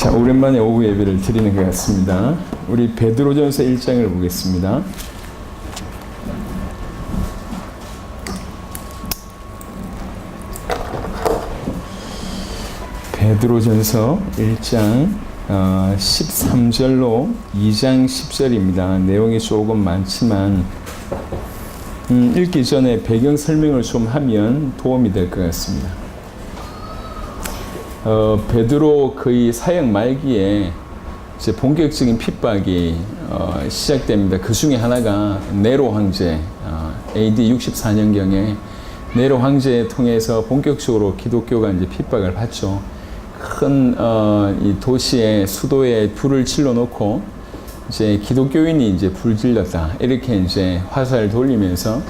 자, 오랜만에 오후 예배를 드리는 것 같습니다. 우리 베드로전서 1장을 보겠습니다. 베드로전서 1장 13절로 2장 10절입니다. 내용이 조금 많지만 읽기 전에 배경 설명을 좀 하면 도움이 될 것 같습니다. 베드로 거의 사역 말기에 이제 본격적인 핍박이 시작됩니다. 그 중에 하나가 네로 황제, AD 64년경에 네로 황제에 통해서 본격적으로 기독교가 이제 핍박을 받죠. 큰 이 도시의 수도에 불을 질러놓고 이제 기독교인이 이제 불 질렀다 이렇게 이제 화살을 돌리면서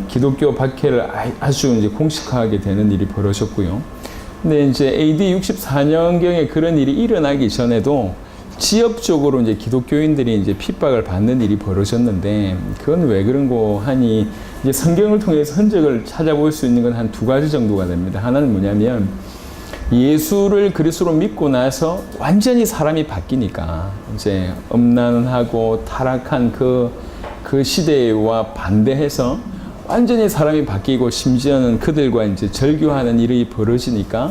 기독교 박해를 아주 이제 공식화하게 되는 일이 벌어졌고요. 근데 이제 AD 64년경에 그런 일이 일어나기 전에도 지역적으로 이제 기독교인들이 이제 핍박을 받는 일이 벌어졌는데 그건 왜 그런고 하니 이제 성경을 통해서 흔적을 찾아볼 수 있는 건 한 두 가지 정도가 됩니다. 하나는 뭐냐면 예수를 그리스도로 믿고 나서 완전히 사람이 바뀌니까 이제 음란하고 타락한 그 시대와 반대해서 완전히 사람이 바뀌고 심지어는 그들과 이제 절교하는 일이 벌어지니까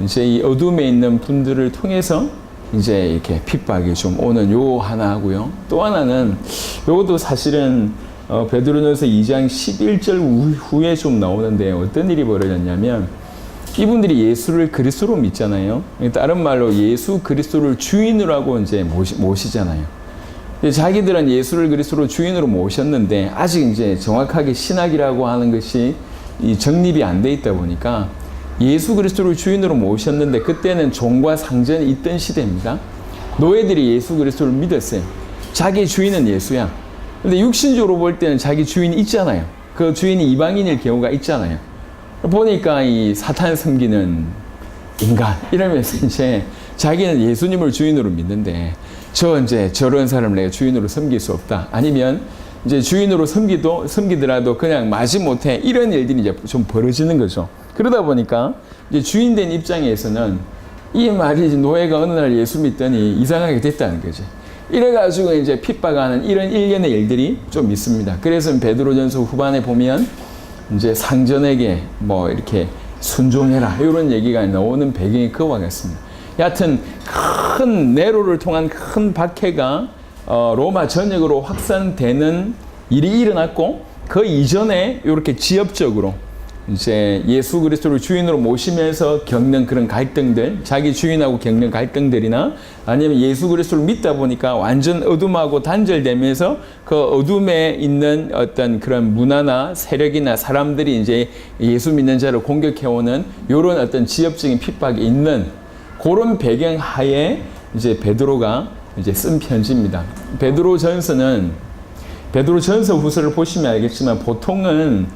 이제 이 어둠에 있는 분들을 통해서 이제 이렇게 핍박이 좀 오는 요 하나 하고요. 또 하나는 요것도 사실은 베드로전서 2장 11절 후에 좀 나오는데 어떤 일이 벌어졌냐면 이분들이 예수를 그리스도로 믿잖아요. 다른 말로 예수 그리스도를 주인으로 하고 이제 모시잖아요. 자기들은 예수를 그리스도로 주인으로 모셨는데 아직 이제 정확하게 신학이라고 하는 것이 정립이 안 돼 있다 보니까 예수 그리스도를 주인으로 모셨는데 그때는 종과 상전이 있던 시대입니다. 노예들이 예수 그리스도를 믿었어요. 자기 주인은 예수야. 근데 육신적으로 볼 때는 자기 주인이 있잖아요. 그 주인이 이방인일 경우가 있잖아요. 보니까 이 사탄 섬기는 인간 이러면서 이제 자기는 예수님을 주인으로 믿는데 이제 저런 사람을 내가 주인으로 섬길 수 없다. 아니면 이제 주인으로 섬기더라도 그냥 마지못해 이런 일들이 이제 좀 벌어지는 거죠. 그러다 보니까 이제 주인된 입장에서는 이 말이 이제 노예가 어느 날 예수 믿더니 이상하게 됐다는 거지. 이래가지고 이제 핍박하는 이런 일련의 일들이 좀 있습니다. 그래서 베드로전서 후반에 보면 이제 상전에게 뭐 이렇게 순종해라 이런 얘기가 나오는 배경이 그와 같습니다. 여하튼 큰 네로를 통한 큰 박해가 로마 전역으로 확산되는 일이 일어났고 그 이전에 이렇게 지역적으로 이제 예수 그리스도를 주인으로 모시면서 겪는 그런 갈등들, 자기 주인하고 겪는 갈등들이나 아니면 예수 그리스도를 믿다 보니까 완전 어둠하고 단절되면서 그 어둠에 있는 어떤 그런 문화나 세력이나 사람들이 이제 예수 믿는 자를 공격해오는 이런 어떤 지역적인 핍박이 있는 그런 배경 하에 이제 베드로가 이제 쓴 편지입니다. 베드로전서 후서를 보시면 알겠지만 보통은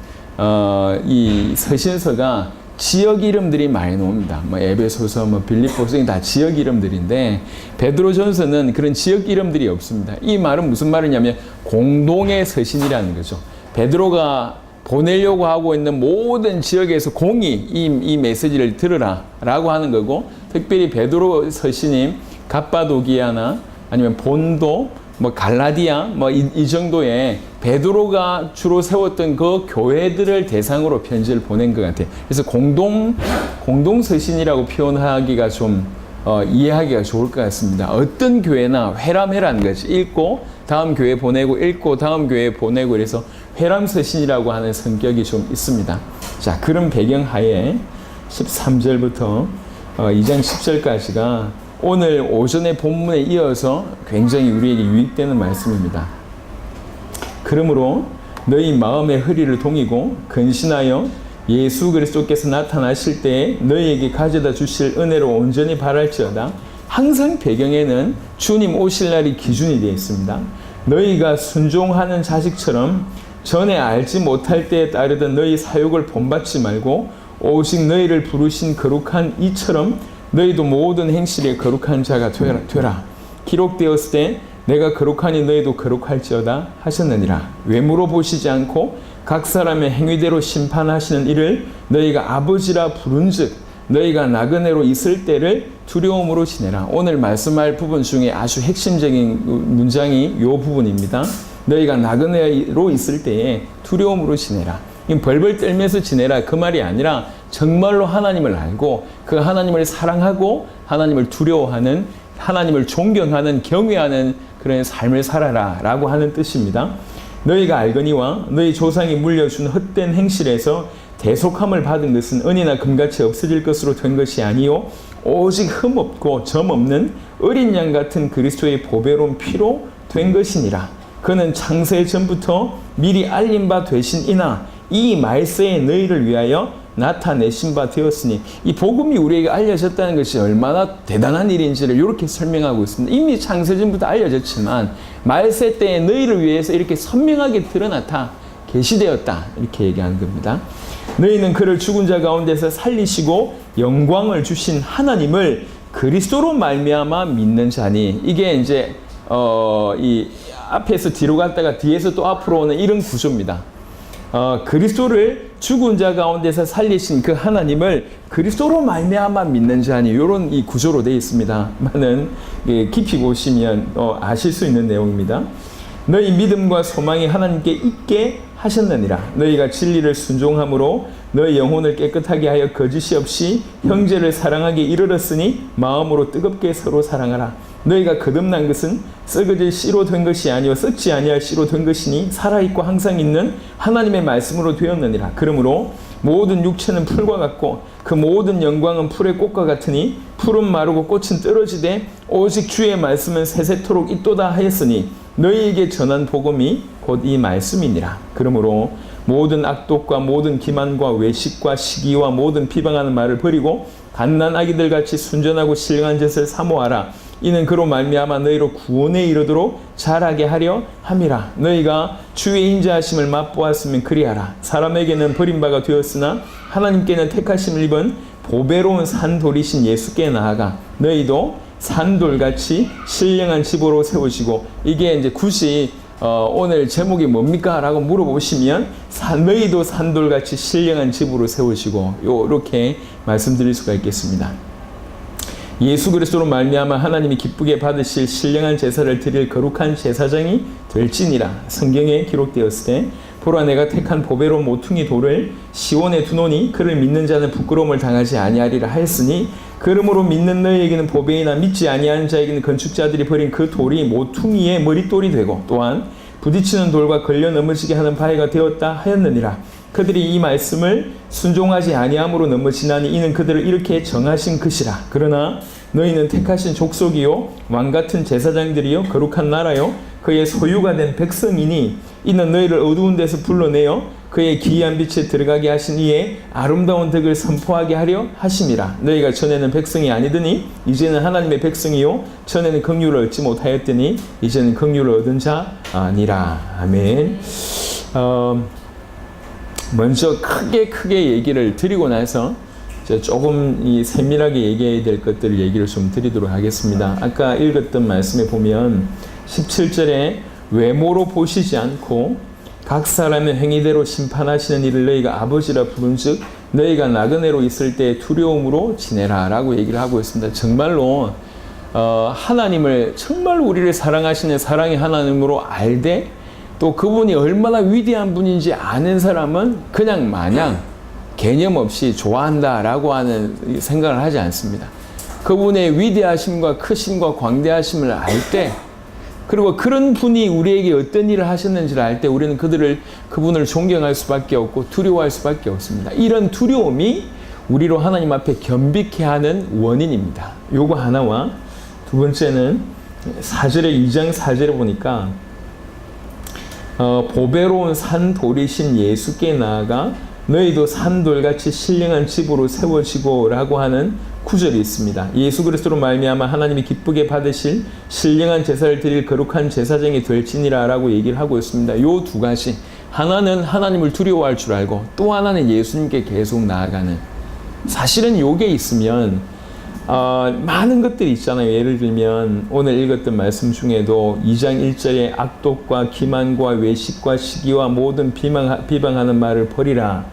이 서신서가 지역 이름들이 많이 나옵니다. 뭐 에베소서, 뭐 빌립보서 다 지역 이름들인데 베드로전서는 그런 지역 이름들이 없습니다. 이 말은 무슨 말이냐면 공동의 서신이라는 거죠. 베드로가 보내려고 하고 있는 모든 지역에서 공히 이 메시지를 들으라 라고 하는 거고 특별히 베드로 서신이 갑바도기아나 아니면 본도 뭐 갈라디아 뭐 이 정도의 베드로가 주로 세웠던 그 교회들을 대상으로 편지를 보낸 것 같아요. 그래서 공동 서신이라고 표현하기가 좀 이해하기가 좋을 것 같습니다. 어떤 교회나 회람회라는 것이 읽고 다음 교회 보내고 읽고 다음 교회 보내고 그래서 회람 서신이라고 하는 성격이 좀 있습니다. 자, 그런 배경 하에 13절부터 2장 10절까지가 오늘 오전의 본문에 이어서 굉장히 우리에게 유익되는 말씀입니다. 그러므로 너희 마음의 허리를 동이고 근신하여 예수 그리스도께서 나타나실 때에 너희에게 가져다 주실 은혜로 온전히 바랄지어다. 항상 배경에는 주님 오실 날이 기준이 되어 있습니다. 너희가 순종하는 자식처럼 전에 알지 못할 때에 따르던 너희 사욕을 본받지 말고 오직 너희를 부르신 거룩한 이처럼 너희도 모든 행실에 거룩한 자가 되라. 기록되었을 때 내가 거룩하니 너희도 거룩할지어다 하셨느니라. 외모로 보시지 않고 각 사람의 행위대로 심판하시는 이를 너희가 아버지라 부른즉 너희가 나그네로 있을 때를 두려움으로 지내라. 오늘 말씀할 부분 중에 아주 핵심적인 문장이 이 부분입니다. 너희가 나그네로 있을 때에 두려움으로 지내라. 벌벌 떨면서 지내라 그 말이 아니라 정말로 하나님을 알고 그 하나님을 사랑하고 하나님을 두려워하는, 하나님을 존경하는, 경외하는 그런 삶을 살아라 라고 하는 뜻입니다. 너희가 알거니와 너희 조상이 물려준 헛된 행실에서 대속함을 받은 것은 은이나 금같이 없어질 것으로 된 것이 아니요 오직 흠없고 점없는 어린 양 같은 그리스도의 보배로운 피로 된 것이니라. 그는 창세 전부터 미리 알린 바 되신 이나 이 말세에 너희를 위하여 나타내신 바 되었으니, 이 복음이 우리에게 알려졌다는 것이 얼마나 대단한 일인지를 이렇게 설명하고 있습니다. 이미 창세전부터 알려졌지만 말세 때에 너희를 위해서 이렇게 선명하게 드러나타 계시되었다 이렇게 얘기하는 겁니다. 너희는 그를 죽은 자 가운데서 살리시고 영광을 주신 하나님을 그리스도로 말미암아 믿는 자니, 이게 이제 이 앞에서 뒤로 갔다가 뒤에서 또 앞으로 오는 이런 구조입니다. 그리스도를 죽은 자 가운데서 살리신 그 하나님을 그리스도로 말미암아 믿는 자니, 이런 이 구조로 되어 있습니다만은 깊이 보시면 아실 수 있는 내용입니다. 너희 믿음과 소망이 하나님께 있게 하셨느니라. 너희가 진리를 순종함으로 너희 영혼을 깨끗하게 하여 거짓이 없이 형제를 사랑하게 이르렀으니 마음으로 뜨겁게 서로 사랑하라. 너희가 거듭난 것은 썩어질 씨로 된 것이 아니요 썩지 아니할 씨로 된 것이니 살아있고 항상 있는 하나님의 말씀으로 되었느니라. 그러므로 모든 육체는 풀과 같고 그 모든 영광은 풀의 꽃과 같으니 풀은 마르고 꽃은 떨어지되 오직 주의 말씀은 세세토록 있도다 하였으니 너희에게 전한 복음이 곧 이 말씀이니라. 그러므로 모든 악독과 모든 기만과 외식과 시기와 모든 비방하는 말을 버리고 갓난 아기들 같이 순전하고 신령한 젖을 사모하라. 이는 그로 말미암아 너희로 구원에 이르도록 자라게 하려 함이라. 너희가 주의 인자하심을 맛보았으면 그리하라. 사람에게는 버림바가 되었으나 하나님께는 택하심을 입은 보배로운 산돌이신 예수께 나아가 너희도 산돌같이 신령한 집으로 세우시고, 이게 이제 굳이 오늘 제목이 뭡니까? 라고 물어보시면 너희도 산돌같이 신령한 집으로 세우시고, 이렇게 말씀드릴 수가 있겠습니다. 예수 그리스도로 말미암아 하나님이 기쁘게 받으실 신령한 제사를 드릴 거룩한 제사장이 될지니라. 성경에 기록되었을 때 보라 내가 택한 보배로운 모퉁이 돌을 시온에 두노니 그를 믿는 자는 부끄러움을 당하지 아니하리라 하였으니, 그러므로 믿는 너희에게는 보배이나 믿지 아니하는 자에게는 건축자들이 버린 그 돌이 모퉁이의 머릿돌이 되고 또한 부딪히는 돌과 걸려 넘어지게 하는 바위가 되었다 하였느니라. 그들이 이 말씀을 순종하지 아니함으로 넘어지나니 이는 그들을 이렇게 정하신 것이라. 그러나 너희는 택하신 족속이요 왕같은 제사장들이요 거룩한 나라요 그의 소유가 된 백성이니 이는 너희를 어두운 데서 불러내어 그의 기이한 빛에 들어가게 하신 이의 아름다운 덕을 선포하게 하려 하심이라. 너희가 전에는 백성이 아니더니 이제는 하나님의 백성이요 전에는 긍휼을 얻지 못하였더니 이제는 긍휼을 얻은 자 아니라. 아멘. 먼저 크게 얘기를 드리고 나서 조금 세밀하게 얘기해야 될 것들을 얘기를 좀 드리도록 하겠습니다. 아까 읽었던 말씀에 보면 17절에 외모로 보시지 않고 각 사람의 행위대로 심판하시는 이를 너희가 아버지라 부른즉 너희가 나그네로 있을 때 두려움으로 지내라 라고 얘기를 하고 있습니다. 정말로 하나님을 정말 우리를 사랑하시는 사랑의 하나님으로 알되 또 그분이 얼마나 위대한 분인지 아는 사람은 그냥 마냥 개념 없이 좋아한다라고 하는 생각을 하지 않습니다. 그분의 위대하심과 크심과 광대하심을 알 때, 그리고 그런 분이 우리에게 어떤 일을 하셨는지를 알 때 우리는 그분을 존경할 수밖에 없고 두려워할 수밖에 없습니다. 이런 두려움이 우리로 하나님 앞에 겸비케 하는 원인입니다. 요거 하나와 두 번째는 2장 4절에 보니까 보배로운 산돌이신 예수께 나아가 너희도 산돌같이 신령한 집으로 세워지고 라고 하는 구절이 있습니다. 예수 그리스도로 말미암아 하나님이 기쁘게 받으실 신령한 제사를 드릴 거룩한 제사장이 될지니라 라고 얘기를 하고 있습니다. 요 두 가지, 하나는 하나님을 두려워할 줄 알고 또 하나는 예수님께 계속 나아가는, 사실은 요게 있으면 많은 것들이 있잖아요. 예를 들면 오늘 읽었던 말씀 중에도 2장 1절에 악독과 기만과 외식과 시기와 모든 비방하는 말을 버리라.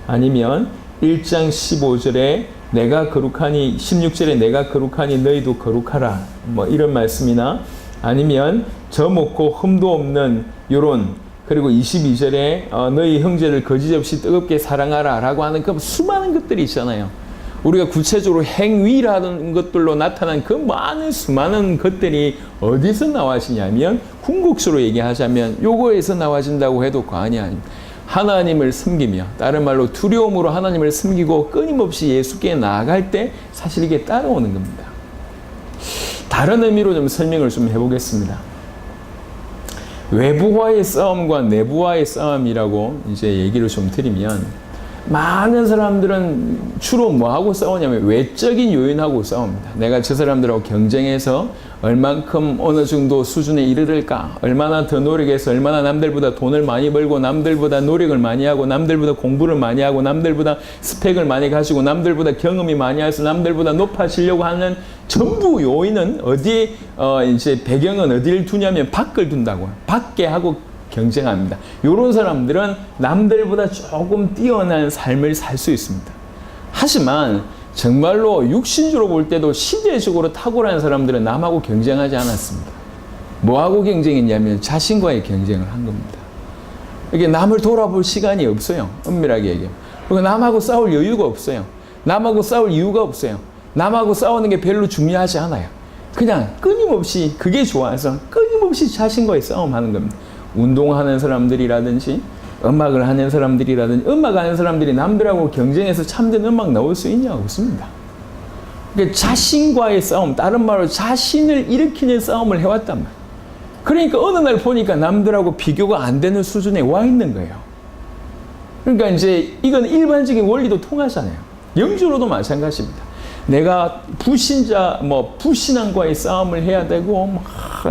아니면 1장 15절에 내가 거룩하니 16절에 내가 거룩하니 너희도 거룩하라 뭐 이런 말씀이나 아니면 저 먹고 흠도 없는 요런 그리고 22절에 너희 형제를 거짓없이 뜨겁게 사랑하라 라고 하는 그 수많은 것들이 있잖아요. 우리가 구체적으로 행위라는 것들로 나타난 그 수많은 것들이 어디서 나와지냐면 궁극적으로 얘기하자면 요거에서 나와진다고 해도 과언이 아닙니다. 하나님을 섬기며 다른 말로 두려움으로 하나님을 섬기고 끊임없이 예수께 나아갈 때 사실 이게 따라오는 겁니다. 다른 의미로 좀 설명을 좀 해보겠습니다. 외부와의 싸움과 내부와의 싸움이라고 이제 얘기를 좀 드리면 많은 사람들은 주로 뭐하고 싸우냐면 외적인 요인하고 싸웁니다. 내가 저 사람들하고 경쟁해서 얼만큼 어느 정도 수준에 이르를까, 얼마나 더 노력해서 얼마나 남들보다 돈을 많이 벌고 남들보다 노력을 많이 하고 남들보다 공부를 많이 하고 남들보다 스펙을 많이 가지고 남들보다 경험이 많이 해서 남들보다 높아지려고 하는 전부 요인은 어디 이제 배경은 어디를 두냐면 밖을 둔다고요. 밖에 하고 경쟁합니다. 이런 사람들은 남들보다 조금 뛰어난 삶을 살 수 있습니다. 하지만 정말로 육신적으로 볼 때도 시대적으로 탁월한 사람들은 남하고 경쟁하지 않았습니다. 뭐하고 경쟁했냐면 자신과의 경쟁을 한 겁니다. 이게 남을 돌아볼 시간이 없어요. 엄밀하게 얘기하면. 그리고 남하고 싸울 여유가 없어요. 남하고 싸울 이유가 없어요. 남하고 싸우는 게 별로 중요하지 않아요. 그냥 끊임없이 그게 좋아서 끊임없이 자신과의 싸움하는 겁니다. 운동하는 사람들이라든지 음악을 하는 사람들이라든지 음악 하는 사람들이 남들하고 경쟁해서 참된 음악 나올 수 있냐? 없습니다. 그러니까 자신과의 싸움, 다른 말로 자신을 일으키는 싸움을 해왔단 말이에요. 그러니까 어느 날 보니까 남들하고 비교가 안 되는 수준에 와 있는 거예요. 그러니까 이제 이건 일반적인 원리도 통하잖아요. 영주로도 마찬가지입니다. 내가 불신앙과의 싸움을 해야 되고,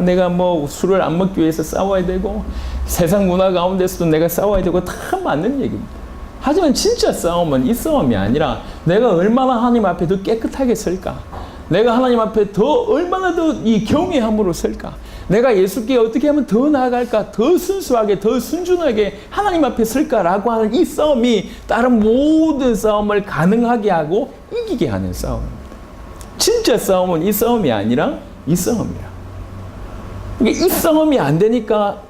내가 술을 안 먹기 위해서 싸워야 되고, 세상 문화 가운데서도 내가 싸워야 되고, 다 맞는 얘기입니다. 하지만 진짜 싸움은 이 싸움이 아니라 내가 얼마나 하나님 앞에 더 깨끗하게 설까? 내가 하나님 앞에 얼마나 더 이 경외함으로 설까? 내가 예수께 어떻게 하면 더 나아갈까? 더 순수하게, 더 순준하게 하나님 앞에 설까라고 하는 이 싸움이 다른 모든 싸움을 가능하게 하고 이기게 하는 싸움입니다. 진짜 싸움은 이 싸움이 아니라 이 싸움이야. 그러니까 이 싸움이 안 되니까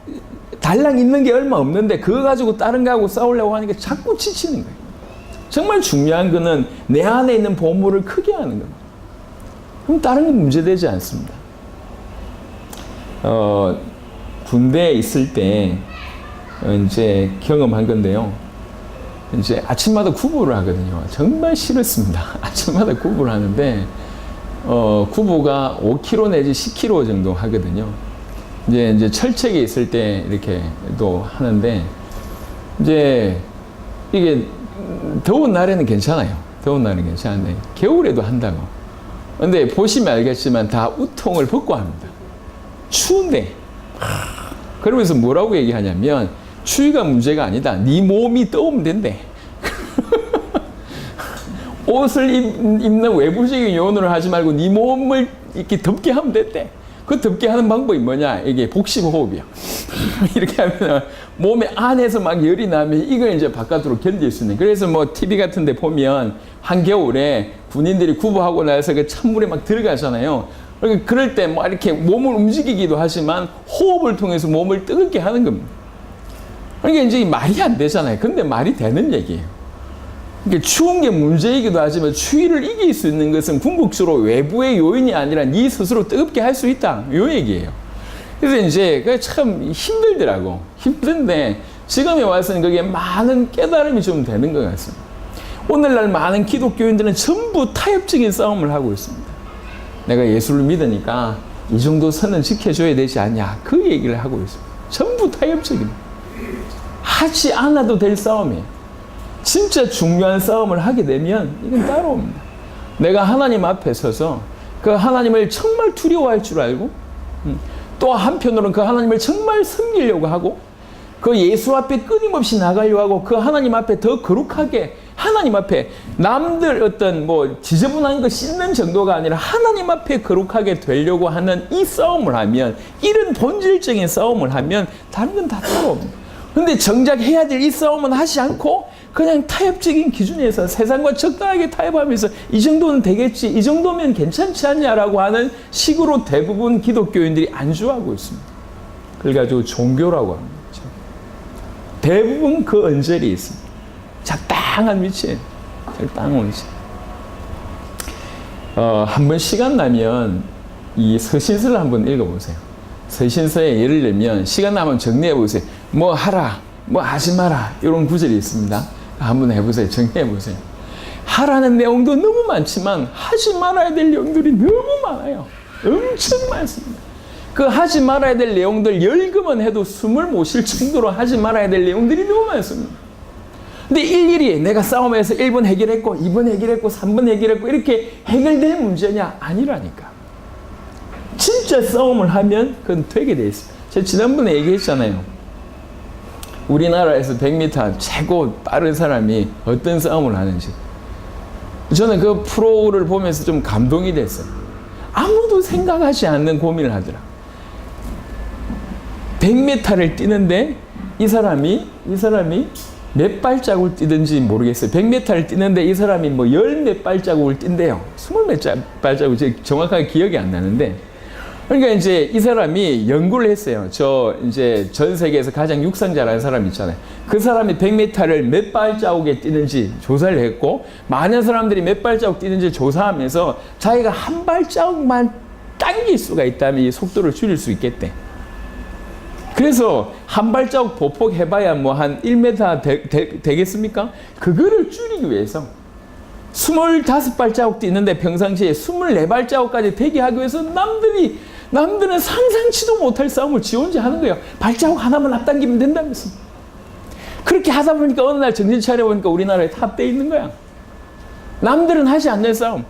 달랑 있는 게 얼마 없는데 그거 가지고 다른 거하고 싸우려고 하니까 자꾸 지치는 거예요. 정말 중요한 거는 내 안에 있는 보물을 크게 하는 겁니다. 그럼 다른 건 문제되지 않습니다. 군대에 있을 때 이제 경험한 건데요. 이제 아침마다 구보를 하거든요. 정말 싫었습니다. 아침마다 구보를 하는데 구보가 5km 내지 10km 정도 하거든요. 이제 철책에 있을 때 이렇게 또 하는데 이제 이게 더운 날에는 괜찮아요. 더운 날은 괜찮은데 겨울에도 한다고. 근데 보시면 알겠지만 다 우통을 벗고 합니다. 추운데. 그러면서 뭐라고 얘기하냐면 추위가 문제가 아니다. 네 몸이 떠오면 된대. 옷을 입는 외부적인 요원으로 하지 말고 네 몸을 이렇게 덥게 하면 됐대. 그 덥게 하는 방법이 뭐냐? 이게 복식호흡이야. 이렇게 하면 몸에 안에서 막 열이 나면 이걸 이제 바깥으로 견딜 수 있는. 그래서 TV 같은 데 보면 한겨울에 군인들이 구보하고 나서 그 찬물에 막 들어가잖아요. 그럴 때 이렇게 몸을 움직이기도 하지만 호흡을 통해서 몸을 뜨겁게 하는 겁니다. 그러니까 이제 말이 안 되잖아요. 근데 말이 되는 얘기예요. 그러니까 추운 게 문제이기도 하지만 추위를 이길 수 있는 것은 궁극적으로 외부의 요인이 아니라 네 스스로 뜨겁게 할 수 있다. 이 얘기예요. 그래서 이제 그게 참 힘들더라고. 힘든데 지금에 와서는 그게 많은 깨달음이 좀 되는 것 같습니다. 오늘날 많은 기독교인들은 전부 타협적인 싸움을 하고 있습니다. 내가 예수를 믿으니까 이 정도 선은 지켜줘야 되지 않냐. 그 얘기를 하고 있습니다. 전부 타협적입니다. 하지 않아도 될 싸움이에요. 진짜 중요한 싸움을 하게 되면 이건 따라옵니다. 내가 하나님 앞에 서서 그 하나님을 정말 두려워할 줄 알고 또 한편으로는 그 하나님을 정말 섬기려고 하고 그 예수 앞에 끊임없이 나가려고 하고 그 하나님 앞에 더 거룩하게 하나님 앞에 남들 어떤 지저분한 거 씻는 정도가 아니라 하나님 앞에 거룩하게 되려고 하는 이 싸움을 하면 이런 본질적인 싸움을 하면 다른 건 다 따라옵니다. 근데 정작 해야 될 이 싸움은 하지 않고 그냥 타협적인 기준에서 세상과 적당하게 타협하면서 이 정도는 되겠지, 이 정도면 괜찮지 않냐라고 하는 식으로 대부분 기독교인들이 안주하고 있습니다. 그걸 가지고 종교라고 합니다. 대부분 그 언저리에 있습니다. 적당한 위치에, 적당한 위치. 한번 시간 나면 이 서신서를 한번 읽어보세요. 서신서에 예를 들면 시간 나면 정리해보세요. 뭐 하라, 뭐 하지 마라, 이런 구절이 있습니다. 한번 해보세요. 정리해보세요. 하라는 내용도 너무 많지만 하지 말아야 될 내용들이 너무 많아요. 엄청 많습니다. 그 하지 말아야 될 내용들 열거만 해도 숨을 못 쉴 정도로 하지 말아야 될 내용들이 너무 많습니다. 근데 일일이 내가 싸움에서 1번 해결했고 2번 해결했고 3번 해결했고 이렇게 해결될 문제냐? 아니라니까. 진짜 싸움을 하면 그건 되게 돼 있습니다. 제가 지난번에 얘기했잖아요. 우리나라에서 100m 최고 빠른 사람이 어떤 싸움을 하는지. 저는 그 프로를 보면서 좀 감동이 됐어요. 아무도 생각하지 않는 고민을 하더라. 100m를 뛰는데 이 사람이 몇 발자국을 뛰든지 모르겠어요. 100m를 뛰는데 이 사람이 뭐 10몇 발자국을 뛴대요. 20몇 발자국, 정확하게 기억이 안 나는데. 그러니까 이제 이 사람이 연구를 했어요. 이제 전 세계에서 가장 육상 잘하는 사람 있잖아요. 그 사람이 100m를 몇 발자국에 뛰는지 조사를 했고, 많은 사람들이 몇 발자국 뛰는지 조사하면서 자기가 한 발자국만 당길 수가 있다면 이 속도를 줄일 수 있겠대. 그래서 한 발자국 보폭 해봐야 뭐 한 1m 되겠습니까? 그거를 줄이기 위해서 25발자국 뛰는데 평상시에 24발자국까지 되게 하기 위해서 남들은 상상치도 못할 싸움을 지 혼자 하는 거예요. 발자국 하나만 앞당기면 된다면서. 그렇게 하다 보니까 어느 날 정신 차려보니까 우리나라에 탑돼 있는 거야. 남들은 하지 않는 싸움.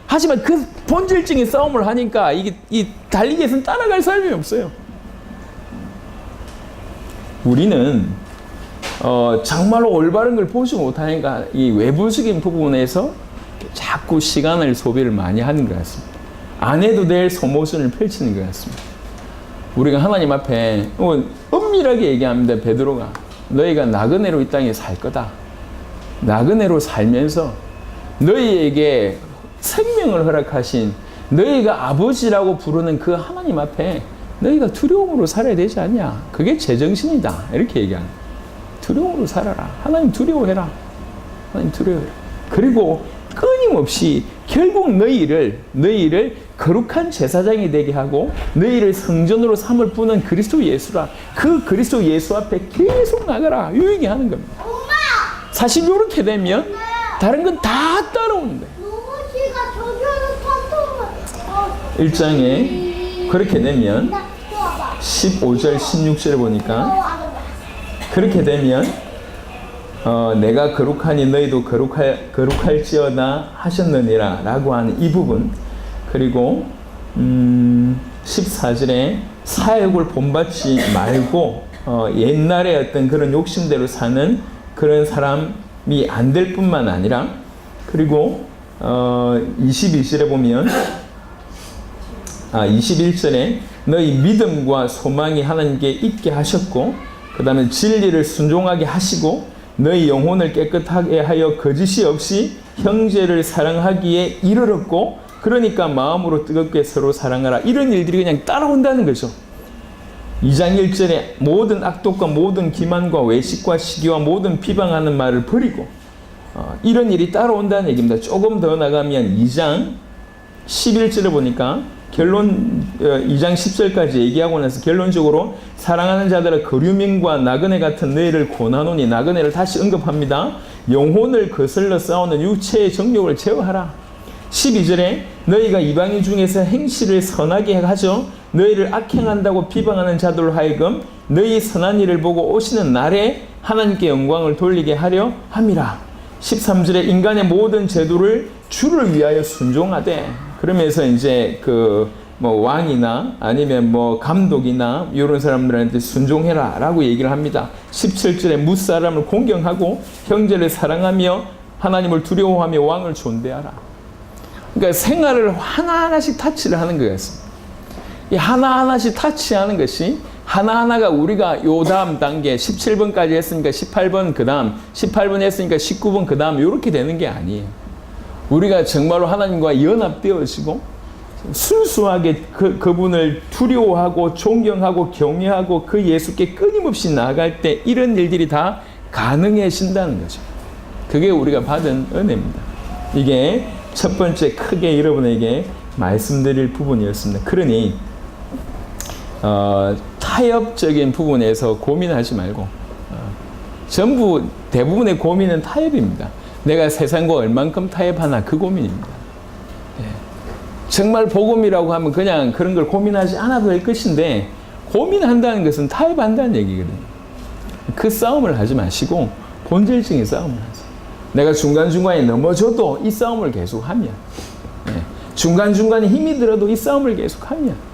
하지만 그 본질적인 싸움을 하니까 이 달리기에서는 따라갈 사람이 없어요. 우리는 정말로 올바른 걸 보지 못하니까 이 외부적인 부분에서 자꾸 시간을 소비를 많이 하는 것 같습니다. 안 해도 될 소모전을 펼치는 것 같습니다. 우리가 하나님 앞에 엄밀하게 얘기합니다. 베드로가 너희가 나그네로 이 땅에 살 거다. 나그네로 살면서 너희에게 생명을 허락하신 너희가 아버지라고 부르는 그 하나님 앞에 너희가 두려움으로 살아야 되지 않냐. 그게 제정신이다. 이렇게 얘기합니다. 두려움으로 살아라. 하나님 두려워해라. 하나님 두려워해라. 그리고 끊임없이 결국 너희를 거룩한 제사장이 되게 하고 너희를 성전으로 삼을 뿐은 그리스도 예수라. 그 그리스도 예수 앞에 계속 나가라. 이 얘기하는 겁니다. 사실 이렇게 되면 다른 건 다 따라오는 거예요. 1장에 그렇게 되면 15절 16절에 보니까 그렇게 되면 내가 거룩하니 너희도 거룩할지어다 하셨느니라 라고 하는 이 부분. 그리고 14절에 사욕을 본받지 말고 옛날에 어떤 그런 욕심대로 사는 그런 사람이 안 될 뿐만 아니라, 그리고 22절에 보면 21절에 너희 믿음과 소망이 하나님께 있게 하셨고, 그 다음에 진리를 순종하게 하시고 너희 영혼을 깨끗하게 하여 거짓이 없이 형제를 사랑하기에 이르렀고, 그러니까 마음으로 뜨겁게 서로 사랑하라. 이런 일들이 그냥 따라온다는 거죠. 2장 1절에 모든 악독과 모든 기만과 외식과 시기와 모든 비방하는 말을 버리고, 이런 일이 따라온다는 얘기입니다. 조금 더 나가면 2장 11절에 보니까 결론, 2장 10절까지 얘기하고 나서 결론적으로 사랑하는 자들아 거류민과 나그네 같은 너희를 권하노니, 나그네를 다시 언급합니다. 영혼을 거슬러 싸우는 육체의 정욕을 제어하라. 12절에 너희가 이방인 중에서 행실을 선하게 하죠. 너희를 악행한다고 비방하는 자들로 하여금 너희 선한 일을 보고 오시는 날에 하나님께 영광을 돌리게 하려 함이라. 13절에 인간의 모든 제도를 주를 위하여 순종하되, 그러면서 이제 뭐 왕이나 아니면 뭐 감독이나 이런 사람들한테 순종해라 라고 얘기를 합니다. 17절에 무사람을 공경하고 형제를 사랑하며 하나님을 두려워하며 왕을 존대하라. 그러니까 생활을 하나하나씩 타치를 하는 것 같습니다. 이 하나하나씩 타치하는 것이 하나하나가 우리가 요 다음 단계 17번까지 했으니까 18번 그 다음 18번 했으니까 19번 그 다음 이렇게 되는 게 아니에요. 우리가 정말로 하나님과 연합되어지고 순수하게 그분을 두려워하고 존경하고 경외하고 그 예수께 끊임없이 나아갈 때 이런 일들이 다 가능해진다는 거죠. 그게 우리가 받은 은혜입니다. 이게 첫 번째 크게 여러분에게 말씀드릴 부분이었습니다. 그러니 타협적인 부분에서 고민하지 말고 전부 대부분의 고민은 타협입니다. 내가 세상과 얼만큼 타협하나 그 고민입니다. 예. 정말 복음이라고 하면 그냥 그런 걸 고민하지 않아도 될 것인데 고민한다는 것은 타협한다는 얘기거든요. 그 싸움을 하지 마시고 본질적인 싸움을 하세요. 내가 중간중간에 넘어져도 이 싸움을 계속하면 예. 중간중간에 힘이 들어도 이 싸움을 계속하면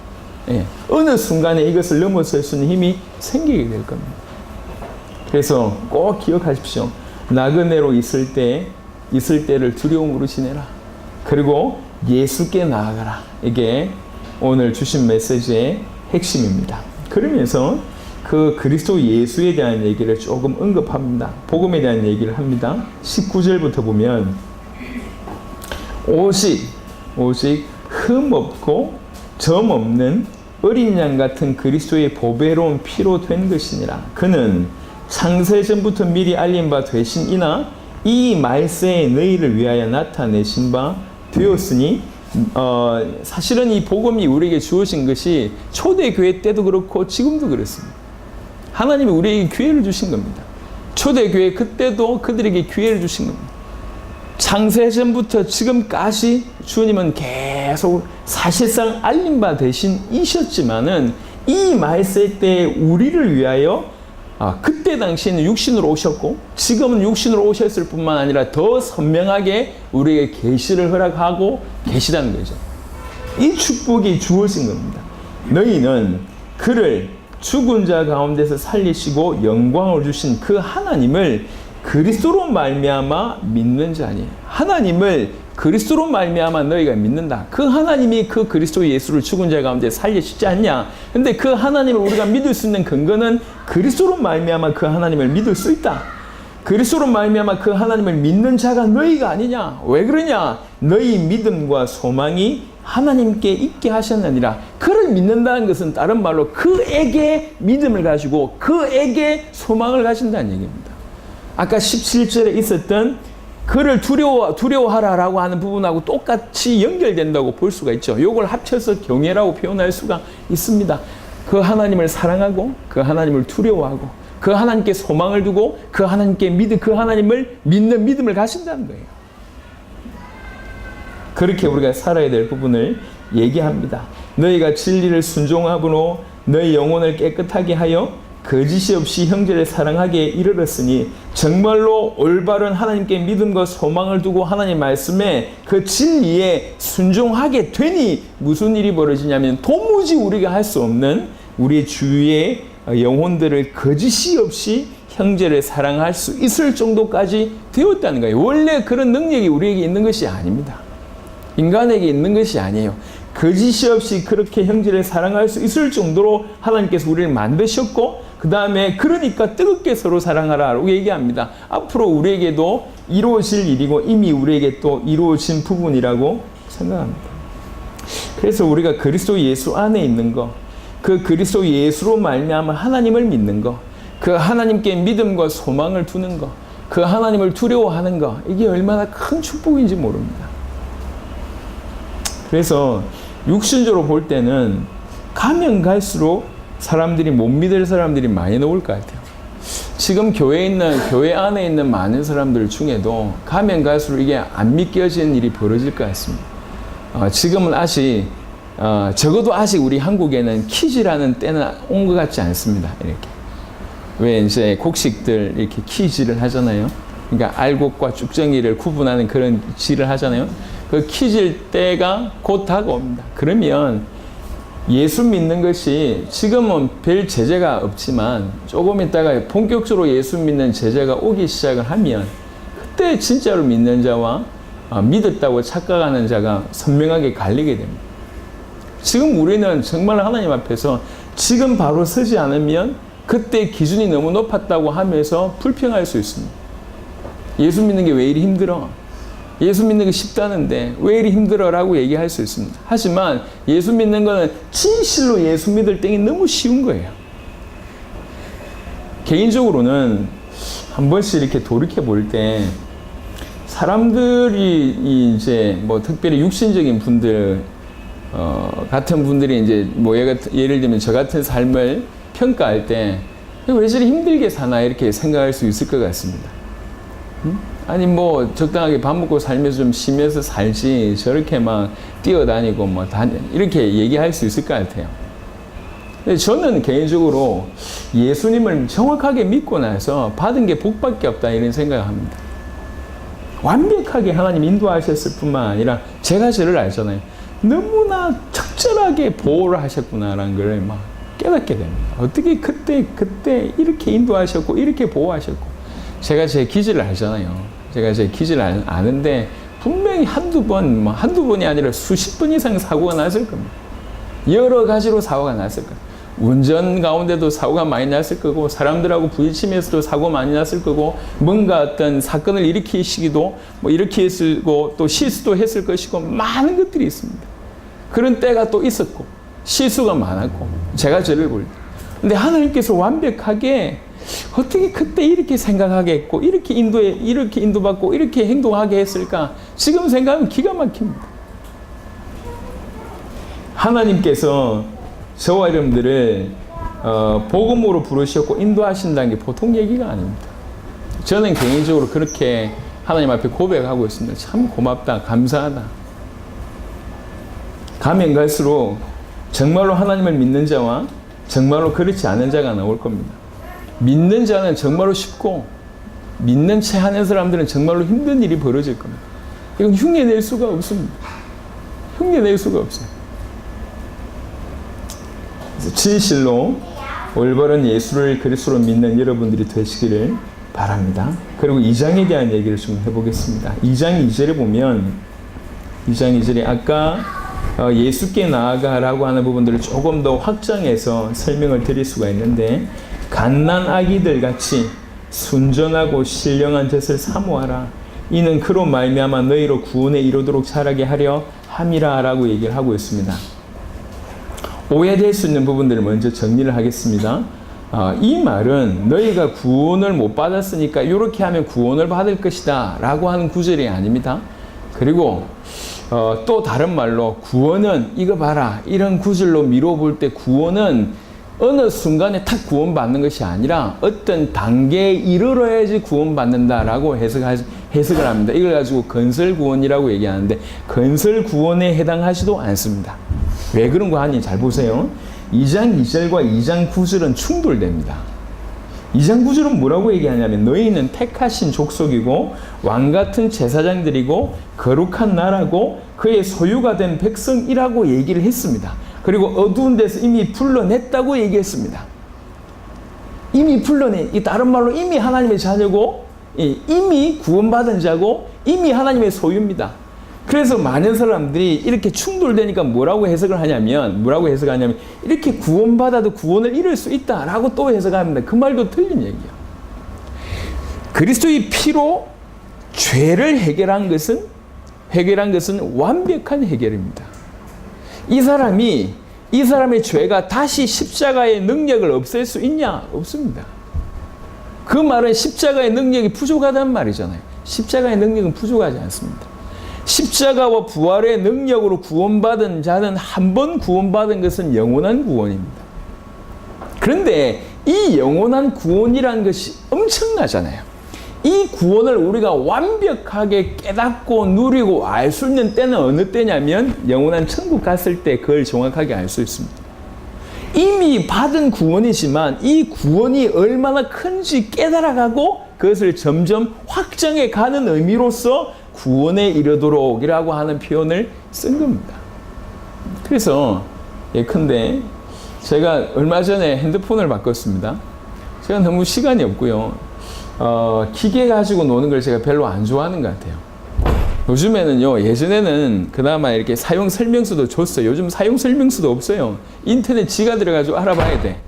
예. 어느 순간에 이것을 넘어설 수 있는 힘이 생기게 될 겁니다. 그래서 꼭 기억하십시오. 나그네로 있을 때를 두려움으로 지내라. 그리고 예수께 나아가라. 이게 오늘 주신 메시지의 핵심입니다. 그러면서 그 그리스도 예수에 대한 얘기를 조금 언급합니다. 복음에 대한 얘기를 합니다. 19절부터 보면 오직 흠 없고 점 없는 어린 양 같은 그리스도의 보배로운 피로 된 것이니라. 그는 창세전부터 미리 알린 바 되신이나 이 말세에 너희를 위하여 나타내신 바 되었으니 사실은 이 복음이 우리에게 주어진 것이 초대교회 때도 그렇고 지금도 그렇습니다. 하나님이 우리에게 기회를 주신 겁니다. 초대교회 그때도 그들에게 기회를 주신 겁니다. 창세전부터 지금까지 주님은 계속 사실상 알린 바 되신 이셨지만은 이 말세 때 우리를 위하여 그때 당시에는 육신으로 오셨고 지금은 육신으로 오셨을 뿐만 아니라 더 선명하게 우리에게 계시를 허락하고 계시다는 거죠. 이 축복이 주어진 겁니다. 너희는 그를 죽은 자 가운데서 살리시고 영광을 주신 그 하나님을 그리스도로 말미암아 믿는 자니. 하나님을 그리스도로 말미암아 너희가 믿는다. 그 하나님이 그 그리스도 예수를 죽은 자 가운데 살리시지 않냐. 근데 그 하나님을 우리가 믿을 수 있는 근거는 그리스도로 말미암아 그 하나님을 믿을 수 있다. 그리스도로 말미암아 그 하나님을 믿는 자가 너희가 아니냐. 왜 그러냐. 너희 믿음과 소망이 하나님께 있게 하셨느니라. 그를 믿는다는 것은 다른 말로 그에게 믿음을 가지고 그에게 소망을 가진다는 얘기입니다. 아까 17절에 있었던 그를 두려워하라라고 하는 부분하고 똑같이 연결된다고 볼 수가 있죠. 이걸 합쳐서 경외라고 표현할 수가 있습니다. 그 하나님을 사랑하고 그 하나님을 두려워하고 그 하나님께 소망을 두고 그 하나님께 그 하나님을 믿는 믿음을 가진다는 거예요. 그렇게 우리가 살아야 될 부분을 얘기합니다. 너희가 진리를 순종함으로 너희 영혼을 깨끗하게 하여 거짓이 없이 형제를 사랑하게 이르렀으니 정말로 올바른 하나님께 믿음과 소망을 두고 하나님 말씀에 그 진리에 순종하게 되니 무슨 일이 벌어지냐면 도무지 우리가 할 수 없는 우리 주위의 영혼들을 거짓이 없이 형제를 사랑할 수 있을 정도까지 되었다는 거예요. 원래 그런 능력이 우리에게 있는 것이 아닙니다. 인간에게 있는 것이 아니에요. 거짓이 없이 그렇게 형제를 사랑할 수 있을 정도로 하나님께서 우리를 만드셨고 그 다음에 그러니까 뜨겁게 서로 사랑하라고 얘기합니다. 앞으로 우리에게도 이루어질 일이고 이미 우리에게 또 이루어진 부분이라고 생각합니다. 그래서 우리가 그리스도 예수 안에 있는 거, 그 그리스도 예수로 말미암아 하나님을 믿는 거, 그 하나님께 믿음과 소망을 두는 거, 그 하나님을 두려워하는 거, 이게 얼마나 큰 축복인지 모릅니다. 그래서 육신적으로 볼 때는 가면 갈수록 사람들이 못 믿을 사람들이 많이 나올 것 같아요. 지금 교회 안에 있는 많은 사람들 중에도 가면 갈수록 이게 안 믿겨지는 일이 벌어질 것 같습니다. 지금은 아직 적어도 아직 우리 한국에는 키즈라는 때는 온 것 같지 않습니다. 이렇게 왜 이제 곡식들 이렇게 키즈를 하잖아요. 그러니까 알곡과 쭉정이를 구분하는 그런 지를 하잖아요. 그 키질 때가 곧 다가옵니다. 그러면 예수 믿는 것이 지금은 별 제재가 없지만 조금 있다가 본격적으로 예수 믿는 제재가 오기 시작을 하면 그때 진짜로 믿는 자와 믿었다고 착각하는 자가 선명하게 갈리게 됩니다. 지금 우리는 정말 하나님 앞에서 지금 바로 서지 않으면 그때 기준이 너무 높았다고 하면서 불평할 수 있습니다. 예수 믿는 게 왜 이리 힘들어? 예수 믿는 게 쉽다는데 왜 이리 힘들어라고 얘기할 수 있습니다. 하지만 예수 믿는 거는 진실로 예수 믿을 때가 너무 쉬운 거예요. 개인적으로는 한 번씩 이렇게 돌이켜 볼 때 사람들이 이제 뭐 특별히 육신적인 분들 같은 분들이 이제 뭐 예를 들면 저 같은 삶을 평가할 때 왜 저리 힘들게 사나 이렇게 생각할 수 있을 것 같습니다. 아니 뭐 적당하게 밥 먹고 살면서 좀 쉬면서 살지 저렇게 막 뛰어다니고 뭐 이렇게 얘기할 수 있을 것 같아요. 근데 저는 개인적으로 예수님을 정확하게 믿고 나서 받은 게 복밖에 없다 이런 생각을 합니다. 완벽하게 하나님 인도하셨을 뿐만 아니라 제가 저를 알잖아요. 너무나 적절하게 보호를 하셨구나라는 걸 막 깨닫게 됩니다. 어떻게 그때 이렇게 인도하셨고 이렇게 보호하셨고 제가 제 기질을 알잖아요. 제가 제 기질을 아는데 분명히 한두 번이 아니라 수십 번 이상 사고가 났을 겁니다. 여러 가지로 사고가 났을 거예요. 운전 가운데도 사고가 많이 났을 거고 사람들하고 부딪히면서도 사고 많이 났을 거고 뭔가 어떤 사건을 일으키시기도 뭐 일으키고 또 실수도 했을 것이고 많은 것들이 있습니다. 그런 때가 또 있었고 실수가 많았고 제가 저를 볼 때 근데 하나님께서 완벽하게 어떻게 그때 이렇게 생각하겠고 이렇게 인도받고 이렇게 행동하게 했을까 지금 생각하면 기가 막힙니다. 하나님께서 저와 여러분들을 복음으로 부르셨고 인도하신다는 게 보통 얘기가 아닙니다. 저는 개인적으로 그렇게 하나님 앞에 고백하고 있습니다. 참 고맙다, 감사하다. 가면 갈수록 정말로 하나님을 믿는 자와 정말로 그렇지 않은 자가 나올 겁니다. 믿는 자는 정말로 쉽고 믿는 채 하는 사람들은 정말로 힘든 일이 벌어질 겁니다. 이건 흉내낼 수가 없습니다. 흉내낼 수가 없어요. 진실로 올바른 예수를 그리스도로 믿는 여러분들이 되시기를 바랍니다. 그리고 2장에 대한 얘기를 좀 해보겠습니다. 2장 2절에 보면 2장 2절에 아까 예수께 나아가라고 하는 부분들을 조금 더 확장해서 설명을 드릴 수가 있는데 갓난 아기들 같이 순전하고 신령한 젖을 사모하라. 이는 그로 말미암아 너희로 구원에 이르도록 자라게 하려 함이라 라고 얘기를 하고 있습니다. 오해될 수 있는 부분들을 먼저 정리를 하겠습니다. 이 말은 너희가 구원을 못 받았으니까 이렇게 하면 구원을 받을 것이다 라고 하는 구절이 아닙니다. 그리고 또 다른 말로 구원은 이거 봐라 이런 구절로 미뤄볼 때 구원은 어느 순간에 탁 구원받는 것이 아니라 어떤 단계에 이르러야지 구원받는다라고 해석을 합니다. 이걸 가지고 건설구원이라고 얘기하는데 건설구원에 해당하지도 않습니다. 왜 그런 거 하니 잘 보세요. 2장 2절과 2장 9절은 충돌됩니다. 2장 9절은 뭐라고 얘기하냐면 너희는 택하신 족속이고 왕같은 제사장들이고 거룩한 나라고 그의 소유가 된 백성이라고 얘기를 했습니다. 그리고 어두운 데서 이미 불러냈다고 얘기했습니다. 이미 이 다른 말로 이미 하나님의 자녀고 이미 구원받은 자고 이미 하나님의 소유입니다. 그래서 많은 사람들이 이렇게 충돌되니까 뭐라고 해석하냐면 이렇게 구원받아도 구원을 잃을 수 있다라고 또 해석합니다. 그 말도 틀린 얘기예요. 그리스도의 피로 죄를 해결한 것은 완벽한 해결입니다. 이 사람의 죄가 다시 십자가의 능력을 없앨 수 있냐? 없습니다. 그 말은 십자가의 능력이 부족하다는 말이잖아요. 십자가의 능력은 부족하지 않습니다. 십자가와 부활의 능력으로 구원받은 자는 한 번 구원받은 것은 영원한 구원입니다. 그런데 이 영원한 구원이라는 것이 엄청나잖아요. 이 구원을 우리가 완벽하게 깨닫고 누리고 알 수 있는 때는 어느 때냐면 영원한 천국 갔을 때 그걸 정확하게 알 수 있습니다. 이미 받은 구원이지만 이 구원이 얼마나 큰지 깨달아가고 그것을 점점 확장해 가는 의미로서 구원에 이르도록이라고 하는 표현을 쓴 겁니다. 그래서 예컨대 제가 얼마 전에 핸드폰을 바꿨습니다. 제가 너무 시간이 없고요. 기계 가지고 노는 걸 제가 별로 안 좋아하는 것 같아요. 요즘에는요, 예전에는 그나마 이렇게 사용 설명서도 줬어요. 요즘 사용 설명서도 없어요. 인터넷 지가 들어가지고 알아봐야 돼.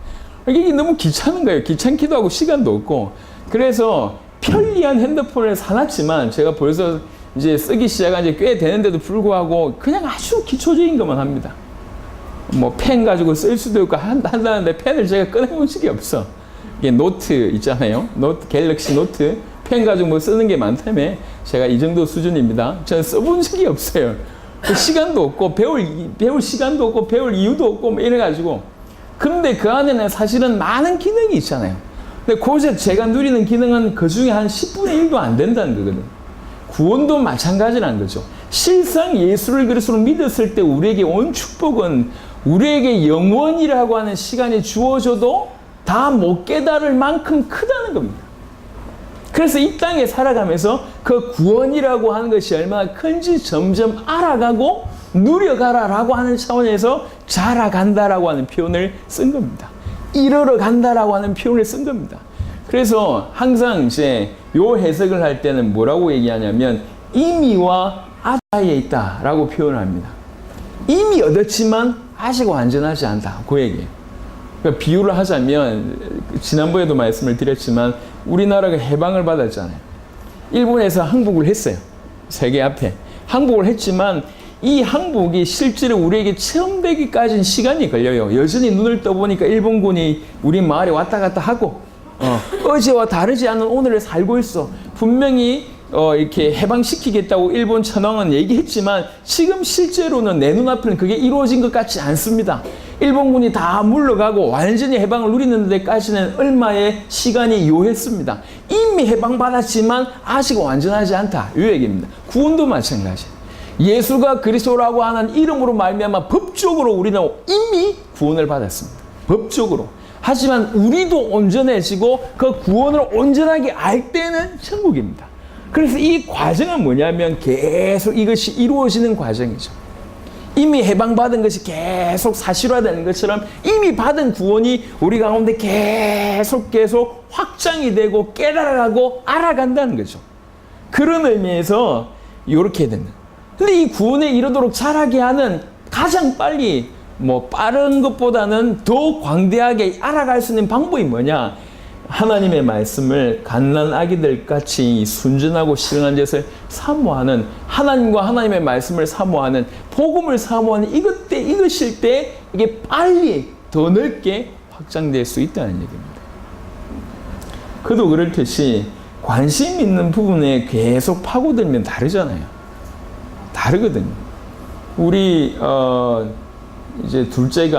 이게 너무 귀찮은 거예요. 귀찮기도 하고 시간도 없고. 그래서 편리한 핸드폰을 사놨지만 제가 벌써 이제 쓰기 시작한 지 꽤 되는데도 불구하고 그냥 아주 기초적인 것만 합니다. 뭐 펜 가지고 쓸 수도 있고 한다는데 펜을 제가 꺼내본 적이 없어. 이게 노트 있잖아요. 노트, 갤럭시 노트. 펜 가지고 뭐 쓰는 게 많다며 제가 이 정도 수준입니다. 저는 써본 적이 없어요. 그 시간도 없고 배울 시간도 없고 배울 이유도 없고 뭐 이래가지고. 그런데 그 안에는 사실은 많은 기능이 있잖아요. 근데 고작 제가 누리는 기능은 그 중에 한 10분의 1도 안 된다는 거거든. 구원도 마찬가지라는 거죠. 실상 예수를 그리스도로 믿었을 때 우리에게 온 축복은 우리에게 영원이라고 하는 시간이 주어져도 다 못 깨달을 만큼 크다는 겁니다. 그래서 이 땅에 살아가면서 그 구원이라고 하는 것이 얼마나 큰지 점점 알아가고 누려가라라고 하는 차원에서 자라간다라고 하는 표현을 쓴 겁니다. 이르러 간다라고 하는 표현을 쓴 겁니다. 그래서 항상 이제 요 해석을 할 때는 뭐라고 얘기하냐면 이미와 아자에 있다라고 표현을 합니다. 이미 얻었지만 아직 완전하지 않다. 그 얘기예요. 그러니까 비유를 하자면 지난번에도 말씀을 드렸지만 우리나라가 해방을 받았잖아요. 일본에서 항복을 했어요. 세계 앞에. 항복을 했지만 이 항복이 실제로 우리에게 체험되기까지는 시간이 걸려요. 여전히 눈을 떠보니까 일본군이 우리 마을에 왔다 갔다 하고 어제와 다르지 않은 오늘을 살고 있어. 분명히 이렇게 해방시키겠다고 일본 천황은 얘기했지만 지금 실제로는 내 눈앞에는 그게 이루어진 것 같지 않습니다. 일본군이 다 물러가고 완전히 해방을 누리는 데까지는 얼마의 시간이 요했습니다. 이미 해방받았지만 아직 완전하지 않다. 이 얘기입니다. 구원도 마찬가지. 예수가 그리스도라고 하는 이름으로 말미암아 법적으로 우리는 이미 구원을 받았습니다. 법적으로. 하지만 우리도 온전해지고 그 구원을 온전하게 알 때는 천국입니다. 그래서 이 과정은 뭐냐면 계속 이것이 이루어지는 과정이죠. 이미 해방받은 것이 계속 사실화되는 것처럼 이미 받은 구원이 우리 가운데 계속 확장이 되고 깨달아가고 알아간다는 거죠. 그런 의미에서 이렇게 된다. 근데 이 구원에 이르도록 자라게 하는 가장 빨리 빠른 것보다는 더 광대하게 알아갈 수 있는 방법이 뭐냐? 하나님의 말씀을 갓난 아기들 같이 순전하고 실행한 것을 사모하는, 하나님과 하나님의 말씀을 사모하는, 복음을 사모하는 이것일 때 이게 빨리 더 넓게 확장될 수 있다는 얘기입니다. 그도 그렇듯이 관심 있는 부분에 계속 파고들면 다르잖아요. 다르거든요. 우리 이제 둘째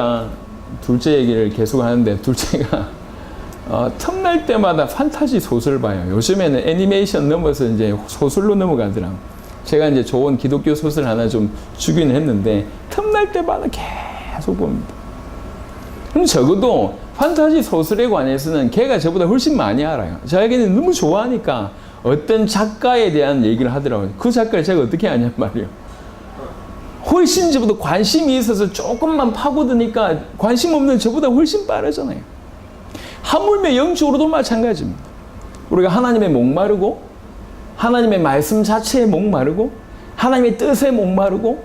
얘기를 계속 하는데 둘째가 틈날 때마다 판타지 소설 봐요. 요즘에는 애니메이션 넘어서 이제 소설로 넘어가더라고요. 제가 이제 좋은 기독교 소설 하나 좀 주긴 했는데 틈날 때마다 계속 봅니다. 그럼 적어도 판타지 소설에 관해서는 걔가 저보다 훨씬 많이 알아요. 자기는 너무 좋아하니까 어떤 작가에 대한 얘기를 하더라고요. 그 작가를 제가 어떻게 아냔 말이에요. 훨씬 저보다 관심이 있어서 조금만 파고드니까 관심 없는 저보다 훨씬 빠르잖아요. 하물며 영적으로도 마찬가지입니다. 우리가 하나님의 목마르고 하나님의 말씀 자체에 목마르고 하나님의 뜻에 목마르고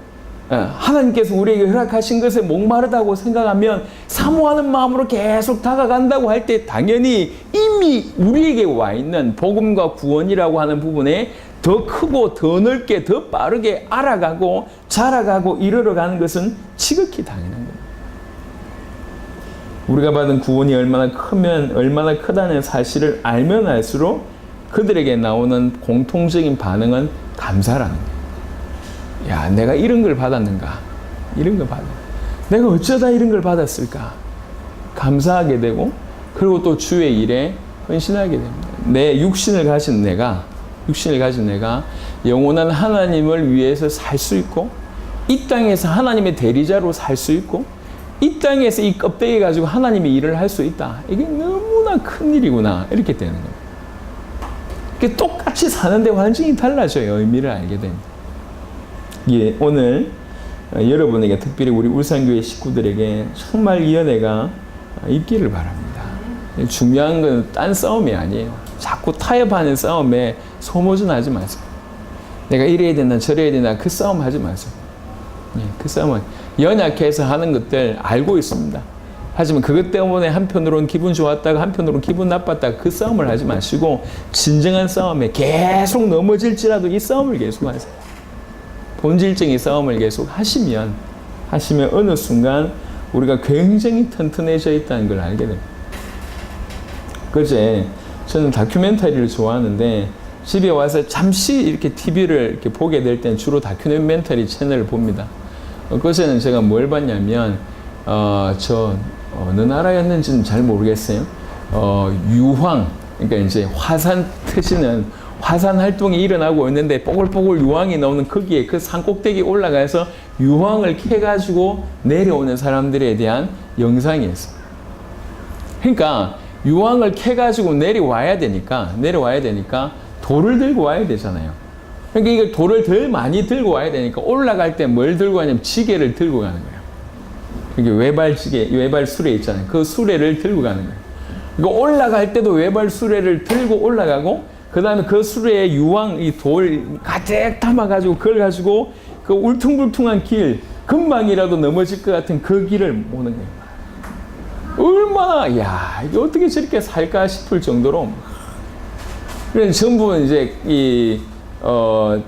하나님께서 우리에게 허락하신 것에 목마르다고 생각하면 사모하는 마음으로 계속 다가간다고 할 때 당연히 이미 우리에게 와 있는 복음과 구원이라고 하는 부분에 더 크고 더 넓게 더 빠르게 알아가고 자라가고 이르러가는 것은 지극히 당연한 겁니다. 우리가 받은 구원이 얼마나 크다는 사실을 알면 알수록 그들에게 나오는 공통적인 반응은 감사라는 거예요. 야, 내가 이런 걸 받았는가? 이런 걸 받았는가? 내가 어쩌다 이런 걸 받았을까? 감사하게 되고 그리고 또 주의 일에 헌신하게 됩니다. 내 육신을 가진 내가 영원한 하나님을 위해서 살 수 있고 이 땅에서 하나님의 대리자로 살 수 있고 이 땅에서 이 껍데기 가지고 하나님의 일을 할 수 있다. 이게 너무나 큰 일이구나. 이렇게 되는 거예요. 이게 똑같이 사는데 완전히 달라져요. 의미를 알게 됩니다. 예, 오늘 여러분에게 특별히 우리 울산교회 식구들에게 정말 이 은혜가 있기를 바랍니다. 중요한 건 딴 싸움이 아니에요. 자꾸 타협하는 싸움에 소모전하지 마세요. 내가 이래야 되나 저래야 되나 그 싸움 하지 마세요. 그 싸움은 연약해서 하는 것들 알고 있습니다. 하지만 그것 때문에 한편으로는 기분 좋았다가 한편으로는 기분 나빴다가 그 싸움을 하지 마시고 진정한 싸움에 계속 넘어질지라도 이 싸움을 계속 하세요. 본질적인 싸움을 계속 하시면 어느 순간 우리가 굉장히 튼튼해져 있다는 걸 알게 됩니다. 그제 저는 다큐멘터리를 좋아하는데 집에 와서 잠시 이렇게 TV를 이렇게 보게 될 때는 주로 다큐멘터리 채널을 봅니다. 그제는 제가 뭘 봤냐면 어느 나라였는지는 잘 모르겠어요. 유황, 그러니까 이제 화산 트시는 화산 활동이 일어나고 있는데 뽀글뽀글 유황이 나오는 거기에 그 산 꼭대기에 올라가서 유황을 캐가지고 내려오는 사람들에 대한 영상이었어요. 그러니까 유황을 캐가지고 내려와야 되니까 돌을 들고 와야 되잖아요. 그러니까 이걸 돌을 덜 많이 들고 와야 되니까 올라갈 때 뭘 들고 가냐면 지게를 들고 가는 거예요. 이게 외발 수레 있잖아요. 그 수레를 들고 가는 거예요. 그러니까 올라갈 때도 외발 수레를 들고 올라가고, 그 다음에 그 수레에 유황, 이 돌 가득 담아가지고, 그걸 가지고 그 울퉁불퉁한 길, 금방이라도 넘어질 것 같은 그 길을 오는 거예요. 얼마나, 야, 이게 어떻게 저렇게 살까 싶을 정도로. 그래서 전부 이제,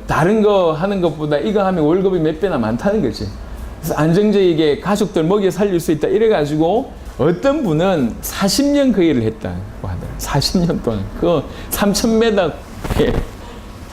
다른 거 하는 것보다 이거 하면 월급이 몇 배나 많다는 거지. 그래서 안정적이게 가족들 먹여 살릴 수 있다. 이래가지고 어떤 분은 40년 그 일을 했다고 하더라고요. 40년 동안. 그 3,000m,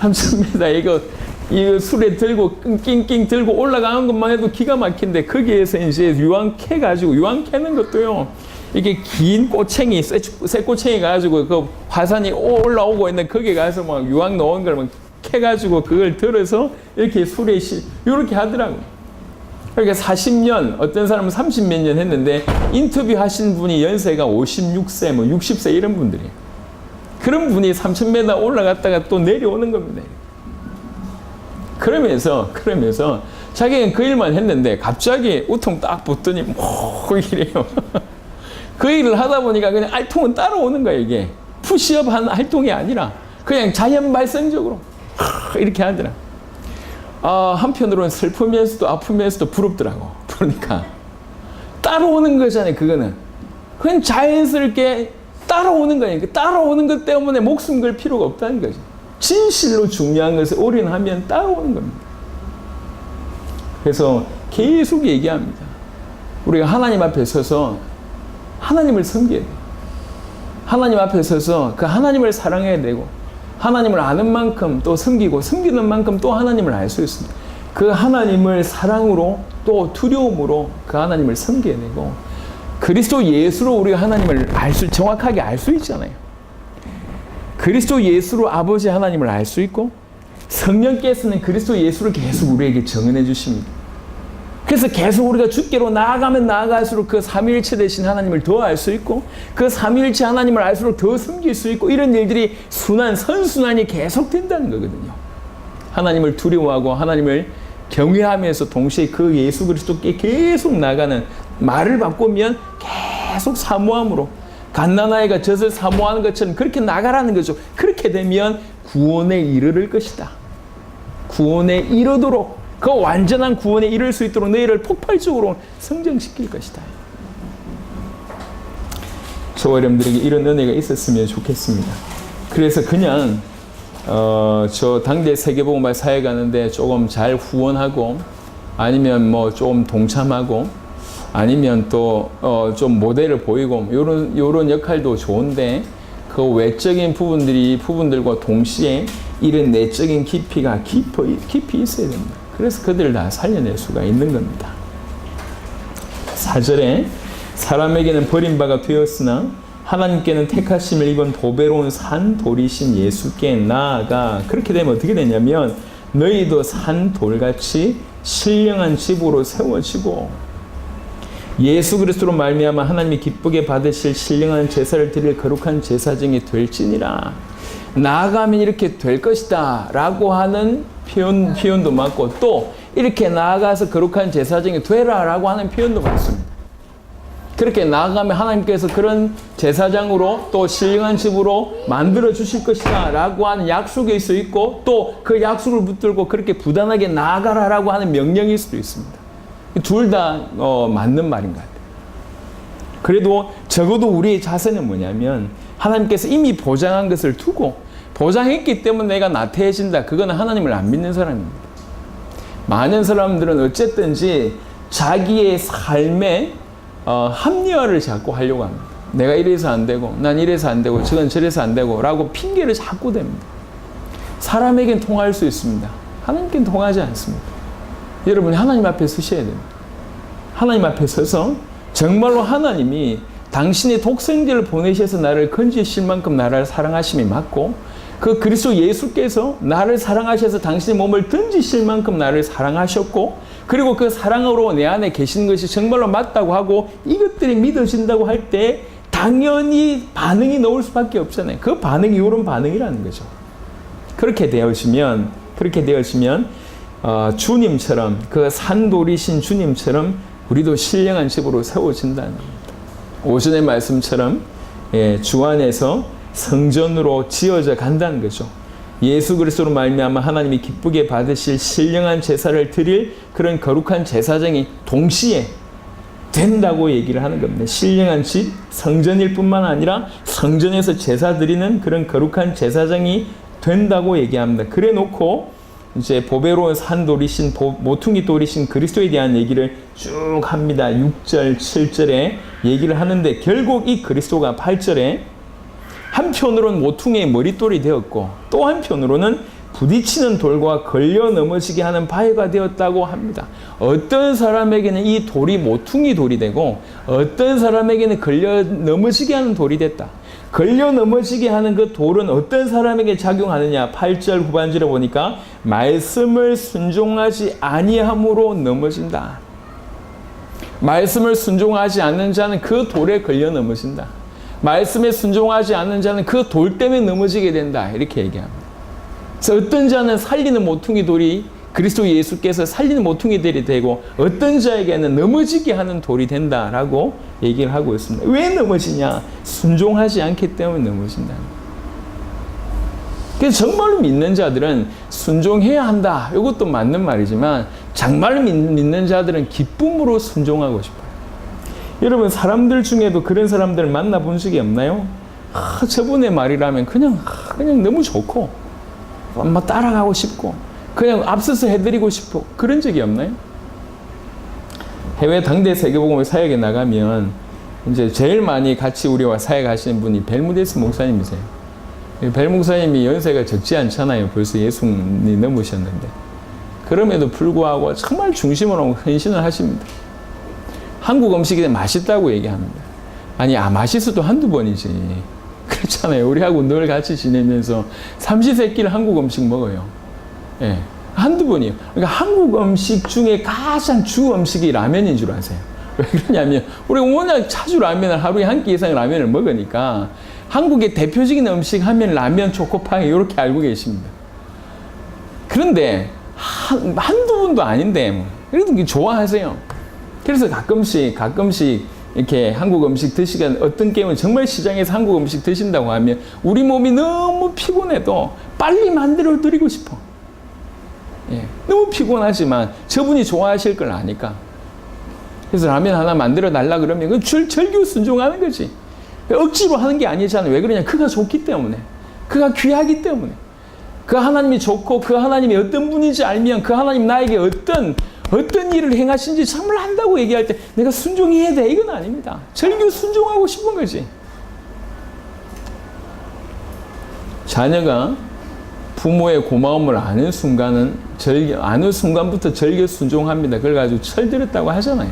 3,000m 이거 수레 들고 낑낑 들고 올라가는 것만 해도 기가 막힌데, 거기에서 이제 유황 캐가지고, 유황 캐는 것도요, 이게 긴 꼬챙이, 새 꼬챙이 가지고 그 화산이 올라오고 있는데 거기에 가서 막 유황 넣은 걸 막 캐가지고 그걸 들어서 이렇게 수레에 이렇게 하더라고요. 그러니까 40년, 어떤 사람은 30몇 년 했는데 인터뷰 하신 분이 연세가 56세, 뭐 60세 이런 분들이에요. 그런 분이 3,000m 올라갔다가 또 내려오는 겁니다. 그러면서 자기는 그 일만 했는데 갑자기 우통 딱 붙더니 뭐 이래요. 그 일을 하다 보니까 그냥 알통은 따라오는 거예요. 이게 푸시업 한 활동이 아니라 그냥 자연 발생적으로 이렇게 하더라. 한편으로는 슬프면서도 아프면서도 부럽더라고. 그러니까 따라오는 거잖아요. 그거는 그냥 자연스럽게 따라오는 거예요. 따라오는 것 때문에 목숨 걸 필요가 없다는 거죠. 진실로 중요한 것을 올인하면 따라오는 겁니다. 그래서 계속 얘기합니다. 우리가 하나님 앞에 서서 하나님을 섬겨야 돼요. 하나님 앞에 서서 그 하나님을 사랑해야 되고, 하나님을 아는 만큼 또 섬기고, 섬기는 만큼 또 하나님을 알 수 있습니다. 그 하나님을 사랑으로 또 두려움으로 그 하나님을 섬겨야 되고, 그리스도 예수로 우리가 하나님을 정확하게 알 수 있잖아요. 그리스도 예수로 아버지 하나님을 알 수 있고, 성령께서는 그리스도 예수를 계속 우리에게 증언해 주십니다. 그래서 계속 우리가 주께로 나아가면 나아갈수록 그 삼위일체 되신 하나님을 더 알 수 있고, 그 삼위일체 하나님을 알수록 더 섬길 수 있고, 이런 일들이 선순환이 계속 된다는 거거든요. 하나님을 두려워하고 하나님을 경외하면서 동시에 그 예수 그리스도께 계속 나가는, 말을 바꾸면 계속 사모함으로, 갓난아이가 젖을 사모하는 것처럼 그렇게 나가라는 거죠. 그렇게 되면 구원에 이르를 것이다. 구원에 이르도록, 그 완전한 구원에 이를 수 있도록 너희를 폭발적으로 성장시킬 것이다. 저와 여러분들에게 이런 은혜가 있었으면 좋겠습니다. 그래서 그냥 저 당대 세계복음화 사회 가는데 조금 잘 후원하고, 아니면 뭐 좀 동참하고, 아니면 또 좀 모델을 보이고, 요런 역할도 좋은데, 그 외적인 부분들과 동시에 이런 내적인 깊이가 깊이 있어야 됩니다. 그래서 그들을 다 살려낼 수가 있는 겁니다. 4절에 사람에게는 버림바가 되었으나 하나님께는 택하심을 입은 도배로운 산돌이신 예수께 나아가. 그렇게 되면 어떻게 되냐면 너희도 산돌같이 신령한 집으로 세워지고 예수 그리스도로 말미암아 하나님이 기쁘게 받으실 신령한 제사를 드릴 거룩한 제사장이 될지니라. 나아가면 이렇게 될 것이다 라고 하는 표현도 맞고, 또 이렇게 나아가서 거룩한 제사장이 되라 라고 하는 표현도 맞습니다. 그렇게 나아가면 하나님께서 그런 제사장으로 또 신령한 집으로 만들어 주실 것이다 라고 하는 약속이 있어 있고, 또 그 약속을 붙들고 그렇게 부단하게 나아가라라고 하는 명령일 수도 있습니다. 둘 다 맞는 말인 것 같아요. 그래도 적어도 우리의 자세는 뭐냐면, 하나님께서 이미 보장한 것을 두고 보장했기 때문에 내가 나태해진다, 그거는 하나님을 안 믿는 사람입니다. 많은 사람들은 어쨌든지 자기의 삶에 합리화를 자꾸 하려고 합니다. 내가 이래서 안 되고, 난 이래서 안 되고, 저건 저래서 안 되고 라고 핑계를 자꾸 댑니다. 사람에겐 통할 수 있습니다. 하나님께는 통하지 않습니다. 여러분이 하나님 앞에 서셔야 됩니다. 하나님 앞에 서서 정말로 하나님이 당신의 독생자를 보내셔서 나를 건지실 만큼 나를 사랑하심이 맞고, 그 그리스도 예수께서 나를 사랑하셔서 당신의 몸을 던지실 만큼 나를 사랑하셨고, 그리고 그 사랑으로 내 안에 계시는 것이 정말로 맞다고 하고 이것들이 믿어진다고 할 때 당연히 반응이 나올 수밖에 없잖아요. 그 반응이 이런 반응이라는 거죠. 그렇게 되어지면 주님처럼, 그 산돌이신 주님처럼 우리도 신령한 집으로 세워진다는 겁니다. 오전의 말씀처럼 주 안에서 성전으로 지어져 간다는 거죠. 예수 그리스도로 말미암아 하나님이 기쁘게 받으실 신령한 제사를 드릴 그런 거룩한 제사장이 동시에 된다고 얘기를 하는 겁니다. 신령한 집, 성전일 뿐만 아니라 성전에서 제사 드리는 그런 거룩한 제사장이 된다고 얘기합니다. 그래 놓고 이제 보배로운 산돌이신, 모퉁이 돌이신 그리스도에 대한 얘기를 쭉 합니다. 6절, 7절에 얘기를 하는데, 결국 이 그리스도가 8절에 한편으로는 모퉁이의 머릿돌이 되었고, 또 한편으로는 부딪히는 돌과 걸려 넘어지게 하는 바위가 되었다고 합니다. 어떤 사람에게는 이 돌이 모퉁이 돌이 되고, 어떤 사람에게는 걸려 넘어지게 하는 돌이 됐다. 걸려 넘어지게 하는 그 돌은 어떤 사람에게 작용하느냐? 8절 후반절에 보니까 말씀을 순종하지 아니함으로 넘어진다. 말씀을 순종하지 않는 자는 그 돌에 걸려 넘어진다. 말씀에 순종하지 않는 자는 그 돌 때문에 넘어지게 된다. 이렇게 얘기합니다. 그래서 어떤 자는 살리는 모퉁이 돌이 그리스도 예수께서 살리는 모퉁이 돌이 되고, 어떤 자에게는 넘어지게 하는 돌이 된다라고 얘기를 하고 있습니다. 왜 넘어지냐? 순종하지 않기 때문에 넘어진다는 거예요. 그래서 정말로 믿는 자들은 순종해야 한다. 이것도 맞는 말이지만, 정말 믿는 자들은 기쁨으로 순종하고 싶어요. 여러분, 사람들 중에도 그런 사람들을 만나본 적이 없나요? 저분의 말이라면 그냥 너무 좋고, 막 따라가고 싶고, 그냥 앞서서 해드리고 싶고, 그런 적이 없나요? 해외 당대 세계복음의 사역에 나가면 이제 제일 많이 같이 우리와 사역하시는 분이 벨무데스 목사님이세요. 벨 목사님이 연세가 적지 않잖아요. 벌써 60이 넘으셨는데. 그럼에도 불구하고 정말 중심으로 헌신을 하십니다. 한국 음식이 맛있다고 얘기합니다. 아니, 맛있어도 한두 번이지. 그렇잖아요. 우리하고 늘 같이 지내면서 삼시세끼를 한국 음식 먹어요. 예, 한두 번이요. 그러니까 한국 음식 중에 가장 주 음식이 라면인 줄 아세요. 왜 그러냐면, 우리가 워낙 자주 라면을 하루에 한 끼 이상 라면을 먹으니까 한국의 대표적인 음식 하면 라면, 초코파이 이렇게 알고 계십니다. 그런데 한두 번도 아닌데 그래도 좋아하세요. 그래서 가끔씩 이렇게 한국 음식 드시면, 어떤 게임은 정말 시장에서 한국 음식 드신다고 하면 우리 몸이 너무 피곤해도 빨리 만들어 드리고 싶어. 예, 너무 피곤하지만 저분이 좋아하실 걸 아니까. 그래서 라면 하나 만들어 달라 그러면 그 절규 순종하는 거지. 억지로 하는 게 아니잖아요. 왜 그러냐? 그가 좋기 때문에. 그가 귀하기 때문에. 그 하나님이 좋고 그 하나님이 어떤 분인지 알면 그 하나님 나에게 어떤 일을 행하신지 정말 한다고 얘기할 때 내가 순종해야 돼. 이건 아닙니다. 절규 순종하고 싶은 거지. 자녀가 부모의 고마움을 아는 순간부터 절규 순종합니다. 그걸 가지고 철들었다고 하잖아요.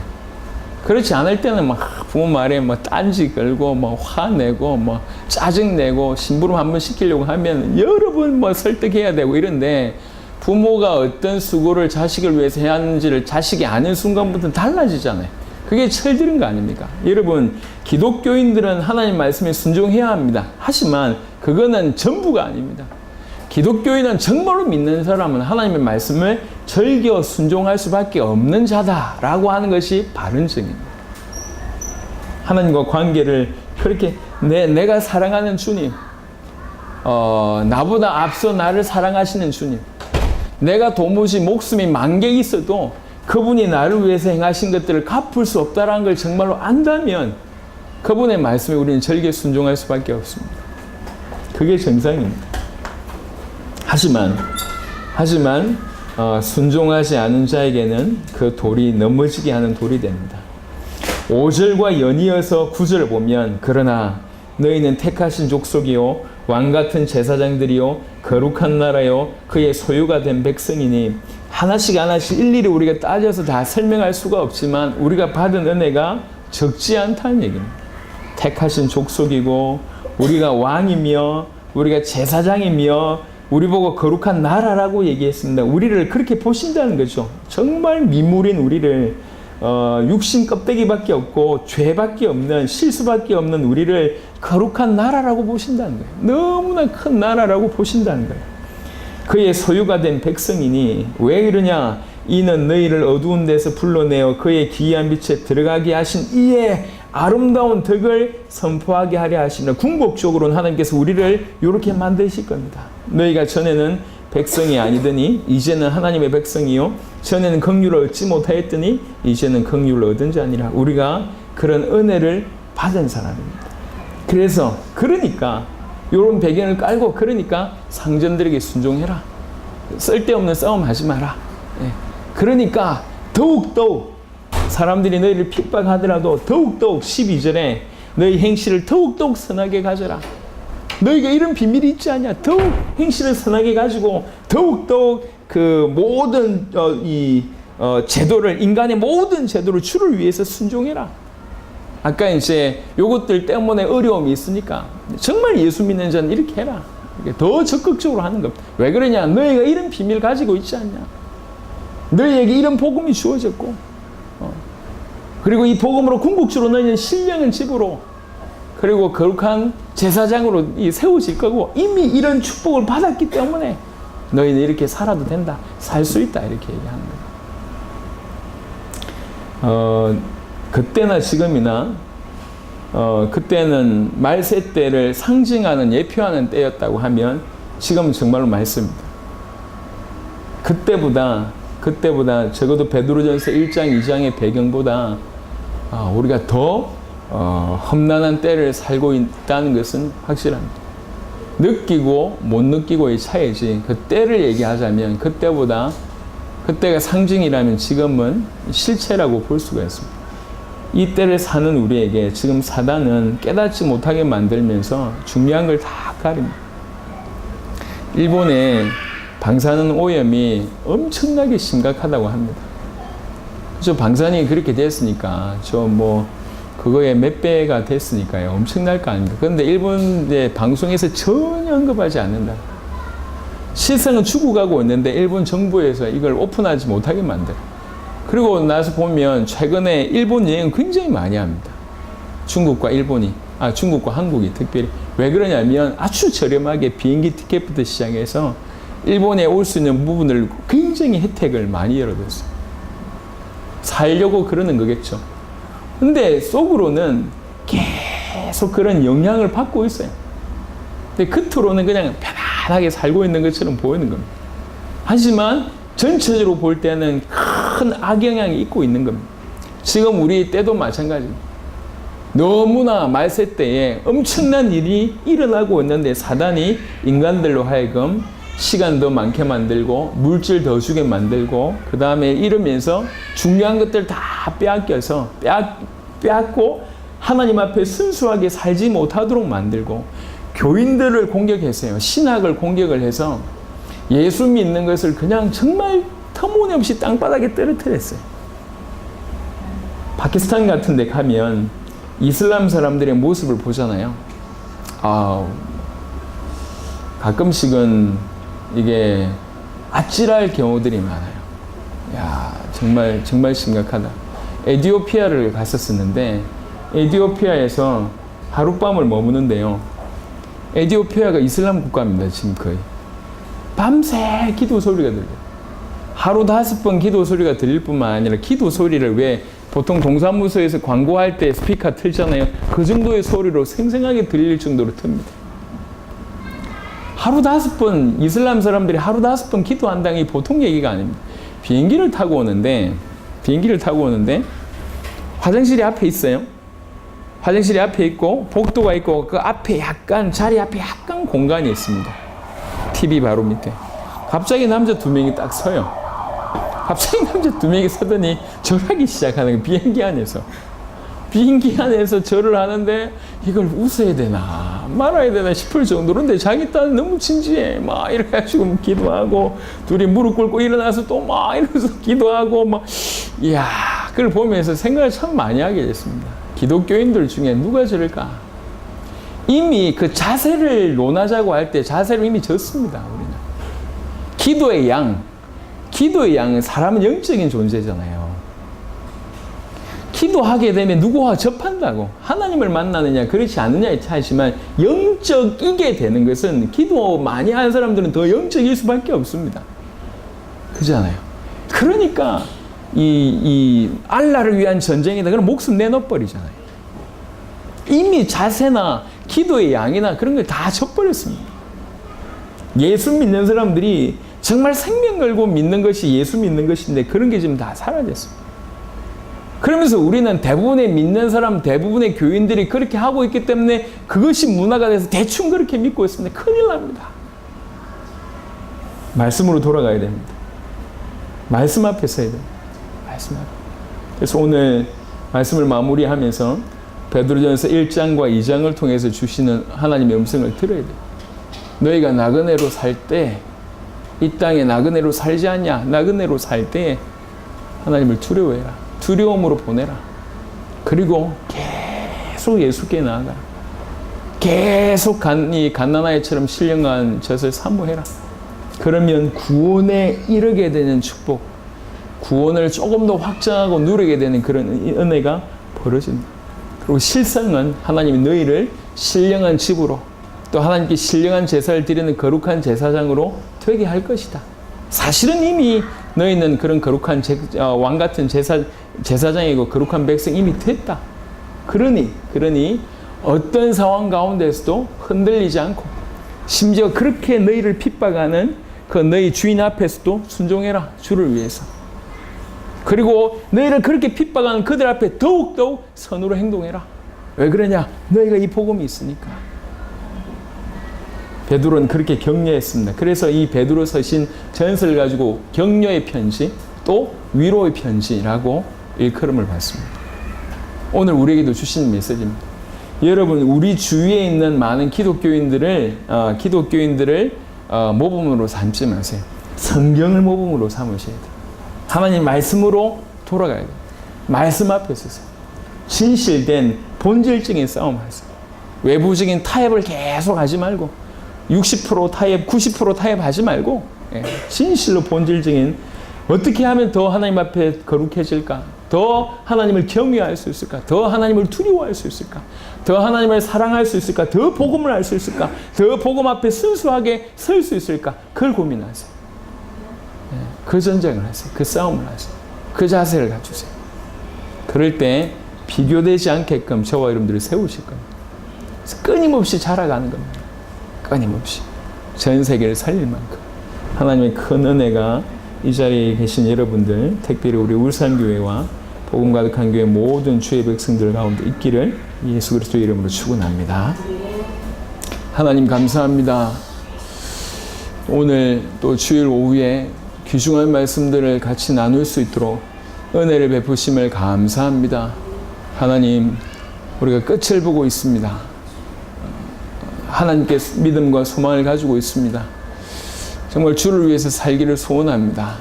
그렇지 않을 때는 막 부모 말에 뭐 딴지 걸고 뭐 화내고 뭐 짜증내고 심부름 한번 시키려고 하면 여러 번 뭐 설득해야 되고 이런데, 부모가 어떤 수고를 자식을 위해서 해야 하는지를 자식이 아는 순간부터는 달라지잖아요. 그게 철들은 거 아닙니까? 여러분, 기독교인들은 하나님 말씀에 순종해야 합니다. 하지만 그거는 전부가 아닙니다. 기독교인은 정말로 믿는 사람은 하나님의 말씀을 절겨 순종할 수밖에 없는 자다라고 하는 것이 바른 증입니다. 하나님과 관계를 그렇게 내가 사랑하는 주님, 나보다 앞서 나를 사랑하시는 주님, 내가 도무지 목숨이 10,000개 있어도 그분이 나를 위해서 행하신 것들을 갚을 수 없다는 걸 정말로 안다면 그분의 말씀에 우리는 절개 순종할 수밖에 없습니다. 그게 정상입니다. 하지만 순종하지 않은 자에게는 그 돌이 넘어지게 하는 돌이 됩니다. 5절과 연이어서 9절을 보면 그러나 너희는 택하신 족속이요 왕같은 제사장들이요 거룩한 나라요 그의 소유가 된 백성이니 하나씩 일일이 우리가 따져서 다 설명할 수가 없지만 우리가 받은 은혜가 적지 않다는 얘기입니다. 택하신 족속이고 우리가 왕이며 우리가 제사장이며 우리 보고 거룩한 나라라고 얘기했습니다. 우리를 그렇게 보신다는 거죠. 정말 미물인 우리를 육신 껍데기밖에 없고 죄밖에 없는 실수밖에 없는 우리를 거룩한 나라라고 보신다는 거예요. 너무나 큰 나라라고 보신다는 거예요. 그의 소유가 된 백성이니 왜 이러냐? 이는 너희를 어두운 데서 불러내어 그의 기이한 빛에 들어가게 하신 이의 아름다운 덕을 선포하게 하려 하시니라. 궁극적으로는 하나님께서 우리를 이렇게 만드실 겁니다. 너희가 전에는 백성이 아니더니 이제는 하나님의 백성이요 전에는 긍휼을 얻지 못하였더니 이제는 긍휼을 얻은 자니라. 우리가 그런 은혜를 받은 사람입니다. 그러니까 이런 배경을 깔고 그러니까 상전들에게 순종해라. 쓸데없는 싸움 하지 마라. 그러니까 더욱더욱 사람들이 너희를 핍박하더라도 더욱더욱 12절에 너희 행실을 더욱더욱 선하게 가져라. 너희가 이런 비밀이 있지 않냐? 더욱 행실을 선하게 가지고 더욱더욱 그 모든 제도를 인간의 모든 제도를 주를 위해서 순종해라. 아까 이제 요것들 때문에 어려움이 있으니까 정말 예수 믿는 자는 이렇게 해라. 더 적극적으로 하는 겁니다. 왜 그러냐? 너희가 이런 비밀 가지고 있지 않냐? 너희에게 이런 복음이 주어졌고 그리고 이 복음으로 궁극적으로 너희는 신령한 집으로 그리고 거룩한 제사장으로 세워질 거고 이미 이런 축복을 받았기 때문에 너희는 이렇게 살아도 된다. 살 수 있다. 이렇게 얘기하는 거예요. 그때나 지금이나 그때는 말세 때를 상징하는 예표하는 때였다고 하면 지금은 정말로 많습니다. 그때보다 적어도 베드로전서 1장 2장의 배경보다 우리가 더 험난한 때를 살고 있다는 것은 확실합니다. 느끼고 못 느끼고의 차이지 그 때를 얘기하자면 그때가 상징이라면 지금은 실체라고 볼 수가 있습니다. 이 때를 사는 우리에게 지금 사단은 깨닫지 못하게 만들면서 중요한 걸 다 가립니다. 일본의 방사능 오염이 엄청나게 심각하다고 합니다. 저 방사능이 그렇게 됐으니까 그거에 몇 배가 됐으니까요. 엄청날 거 아닙니까? 그런데 일본의 방송에서 전혀 언급하지 않는다. 실상은 죽어가고 있는데 일본 정부에서 이걸 오픈하지 못하게 만들어. 그리고 나서 보면 최근에 일본 여행 굉장히 많이 합니다. 중국과 한국이 특별히. 왜 그러냐면 아주 저렴하게 비행기 티켓부터 시작해서 일본에 올 수 있는 부분을 굉장히 혜택을 많이 열어뒀어요. 살려고 그러는 거겠죠. 근데 속으로는 계속 그런 영향을 받고 있어요. 근데 겉으로는 그냥 편안하게 살고 있는 것처럼 보이는 겁니다. 하지만 전체적으로 볼 때는 큰 악영향이 있고 있는 겁니다. 지금 우리 때도 마찬가지입니다. 너무나 말세 때에 엄청난 일이 일어나고 있는데 사단이 인간들로 하여금 시간 더 많게 만들고 물질 더 주게 만들고 그 다음에 이러면서 중요한 것들 다 빼앗고 하나님 앞에 순수하게 살지 못하도록 만들고 교인들을 공격했어요. 신학을 공격을 해서 예수 믿는 것을 그냥 정말 터무니없이 땅바닥에 떨어뜨렸어요. 파키스탄 같은 데 가면 이슬람 사람들의 모습을 보잖아요. 가끔씩은 이게 아찔할 경우들이 많아요. 정말 심각하다. 에티오피아를 갔었는데 에티오피아에서 하룻밤을 머무는데요. 에티오피아가 이슬람 국가입니다. 지금 거의. 밤새 기도 소리가 들려요. 하루 5번 기도 소리가 들릴 뿐만 아니라 기도 소리를 왜 보통 동사무소에서 광고할 때 스피커 틀잖아요. 그 정도의 소리로 생생하게 들릴 정도로 틉니다. 하루 5번, 이슬람 사람들이 하루 5번 기도한다는 게 보통 얘기가 아닙니다. 비행기를 타고 오는데 화장실이 앞에 있어요. 화장실이 앞에 있고 복도가 있고 그 앞에 자리 앞에 약간 공간이 있습니다. TV 바로 밑에. 갑자기 남자 2명이 딱 서요. 갑자기 남자 2명이 서더니 절하기 시작하는 거예요. 비행기 안에서 절을 하는데 이걸 웃어야 되나 말아야 되나 싶을 정도로 근데 자기 딸 너무 진지해. 막 이래가지고 기도하고 둘이 무릎 꿇고 일어나서 또 막 이러면서 기도하고 막 이야 그걸 보면서 생각을 참 많이 하게 됐습니다. 기독교인들 중에 누가 저럴까? 이미 그 자세를 논하자고 할 때 자세로 이미 졌습니다. 우리는. 기도의 양은 사람은 영적인 존재잖아요. 기도하게 되면 누구와 접한다고 하나님을 만나느냐 그렇지 않느냐의 차이지만 영적이게 되는 것은 기도 많이 하는 사람들은 더 영적일 수밖에 없습니다. 그렇잖아요. 그러니까 이 알라를 위한 전쟁이다. 그럼 목숨 내놓버리잖아요. 이미 자세나 기도의 양이나 그런 걸 다 져버렸습니다. 예수 믿는 사람들이 정말 생명 걸고 믿는 것이 예수 믿는 것인데 그런 게 지금 다 사라졌습니다. 그러면서 우리는 대부분의 믿는 사람, 대부분의 교인들이 그렇게 하고 있기 때문에 그것이 문화가 돼서 대충 그렇게 믿고 있습니다. 큰일 납니다. 말씀으로 돌아가야 됩니다. 말씀 앞에 서야 됩니다. 말씀 앞에. 그래서 오늘 말씀을 마무리하면서 베드로전서 1장과 2장을 통해서 주시는 하나님의 음성을 들어야 돼요. 너희가 나그네로 살 때 이 땅에 나그네로 살지 않냐? 나그네로 살 때 하나님을 두려워해라. 두려움으로 보내라. 그리고 계속 예수께 나아가라. 계속 이 갓나나이처럼 신령한 젖을 사모해라. 그러면 구원에 이르게 되는 축복, 구원을 조금 더 확장하고 누리게 되는 그런 은혜가 벌어진다. 그리고 실상은 하나님이 너희를 신령한 집으로 또 하나님께 신령한 제사를 드리는 거룩한 제사장으로 되게 할 것이다. 사실은 이미 너희는 그런 거룩한 왕 같은 제사장이고 거룩한 백성 이미 됐다. 그러니 어떤 상황 가운데서도 흔들리지 않고 심지어 그렇게 너희를 핍박하는 그 너희 주인 앞에서도 순종해라. 주를 위해서. 그리고 너희를 그렇게 핍박하는 그들 앞에 더욱더욱 선으로 행동해라. 왜 그러냐? 너희가 이 복음이 있으니까. 베드로는 그렇게 격려했습니다. 그래서 이 베드로 서신 전설을 가지고 격려의 편지 또 위로의 편지라고 일컬음을 받습니다. 오늘 우리에게도 주신 메시지입니다. 여러분 우리 주위에 있는 많은 기독교인들을 모범으로 삼지 마세요. 성경을 모범으로 삼으셔야 돼요. 하나님 말씀으로 돌아가야 돼요. 말씀 앞에 서세요. 진실된 본질적인 싸움 하세요. 외부적인 타협을 계속 하지 말고 60% 타협, 90% 타협하지 말고 진실로 본질적인 어떻게 하면 더 하나님 앞에 거룩해질까? 더 하나님을 경외할 수 있을까? 더 하나님을 두려워할 수 있을까? 더 하나님을 사랑할 수 있을까? 더 복음을 알 수 있을까? 더 복음 앞에 순수하게 설 수 있을까? 그걸 고민하세요. 그 전쟁을 하세요. 그 싸움을 하세요. 그 자세를 갖추세요. 그럴 때 비교되지 않게끔 저와 여러분들을 세우실 겁니다. 끊임없이 자라가는 겁니다. 끊임없이 전 세계를 살릴 만큼 하나님의 큰 은혜가 이 자리에 계신 여러분들, 특별히 우리 울산교회와 복음 가득한 교회 모든 주의 백성들 가운데 있기를 예수 그리스도의 이름으로 축원합니다. 하나님 감사합니다. 오늘 또 주일 오후에 귀중한 말씀들을 같이 나눌 수 있도록 은혜를 베푸심을 감사합니다. 하나님, 우리가 끝을 보고 있습니다. 하나님께 믿음과 소망을 가지고 있습니다. 정말 주를 위해서 살기를 소원합니다.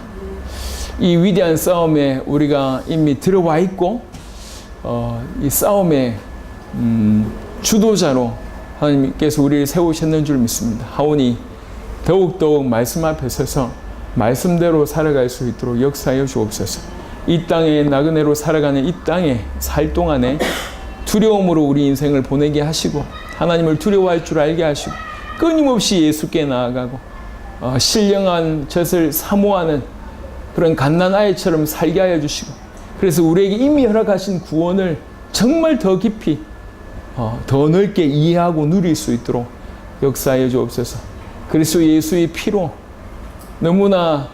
이 위대한 싸움에 우리가 이미 들어와 있고 이 싸움의 주도자로 하나님께서 우리를 세우셨는 줄 믿습니다. 하오니 더욱더욱 말씀 앞에 서서 말씀대로 살아갈 수 있도록 역사하여 주옵소서. 이 땅에 나그네로 살아가는 이 땅에 살 동안에 두려움으로 우리 인생을 보내게 하시고 하나님을 두려워할 줄 알게 하시고 끊임없이 예수께 나아가고 신령한 젖을 사모하는 그런 갓난아이처럼 살게 하여 주시고 그래서 우리에게 이미 허락하신 구원을 정말 더 깊이 더 넓게 이해하고 누릴 수 있도록 역사하여 주옵소서. 그리스도 예수의 피로 너무나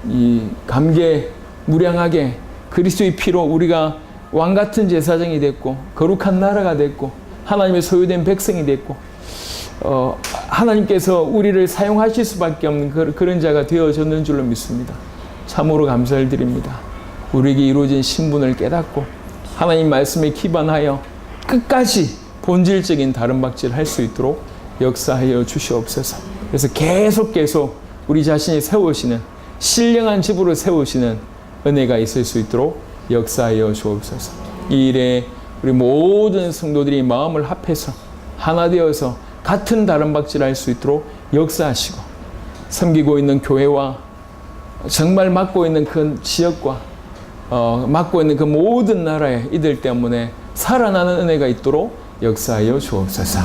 이 감개무량하게 그리스도의 피로 우리가 왕같은 제사장이 됐고 거룩한 나라가 됐고 하나님의 소유된 백성이 됐고 하나님께서 우리를 사용하실 수밖에 없는 그런 자가 되어졌는 줄로 믿습니다. 참으로 감사를 드립니다. 우리에게 이루어진 신분을 깨닫고 하나님 말씀에 기반하여 끝까지 본질적인 다름박질을 할 수 있도록 역사하여 주시옵소서. 그래서 계속 우리 자신이 세우시는 신령한 집으로 세우시는 은혜가 있을 수 있도록 역사하여 주옵소서. 이 일에 우리 모든 성도들이 마음을 합해서 하나 되어서 같은 다름박질을 할 수 있도록 역사하시고 섬기고 있는 교회와 정말 맡고 있는 그 지역과 맡고 있는 그 모든 나라에 이들 때문에 살아나는 은혜가 있도록 역사하여 주옵소서.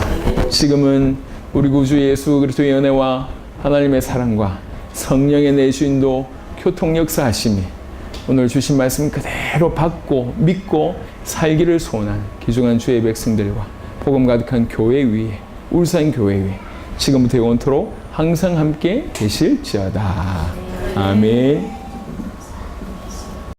지금은 우리 구주 예수 그리스도의 은혜와 하나님의 사랑과 성령의 내주인도 교통 역사하심이 오늘 주신 말씀 그대로 받고 믿고 살기를 소원한 귀중한 주의 백성들과 복음 가득한 교회 위에 울산교회 위에 지금부터 영원토록 항상 함께 계실지어다. 아멘.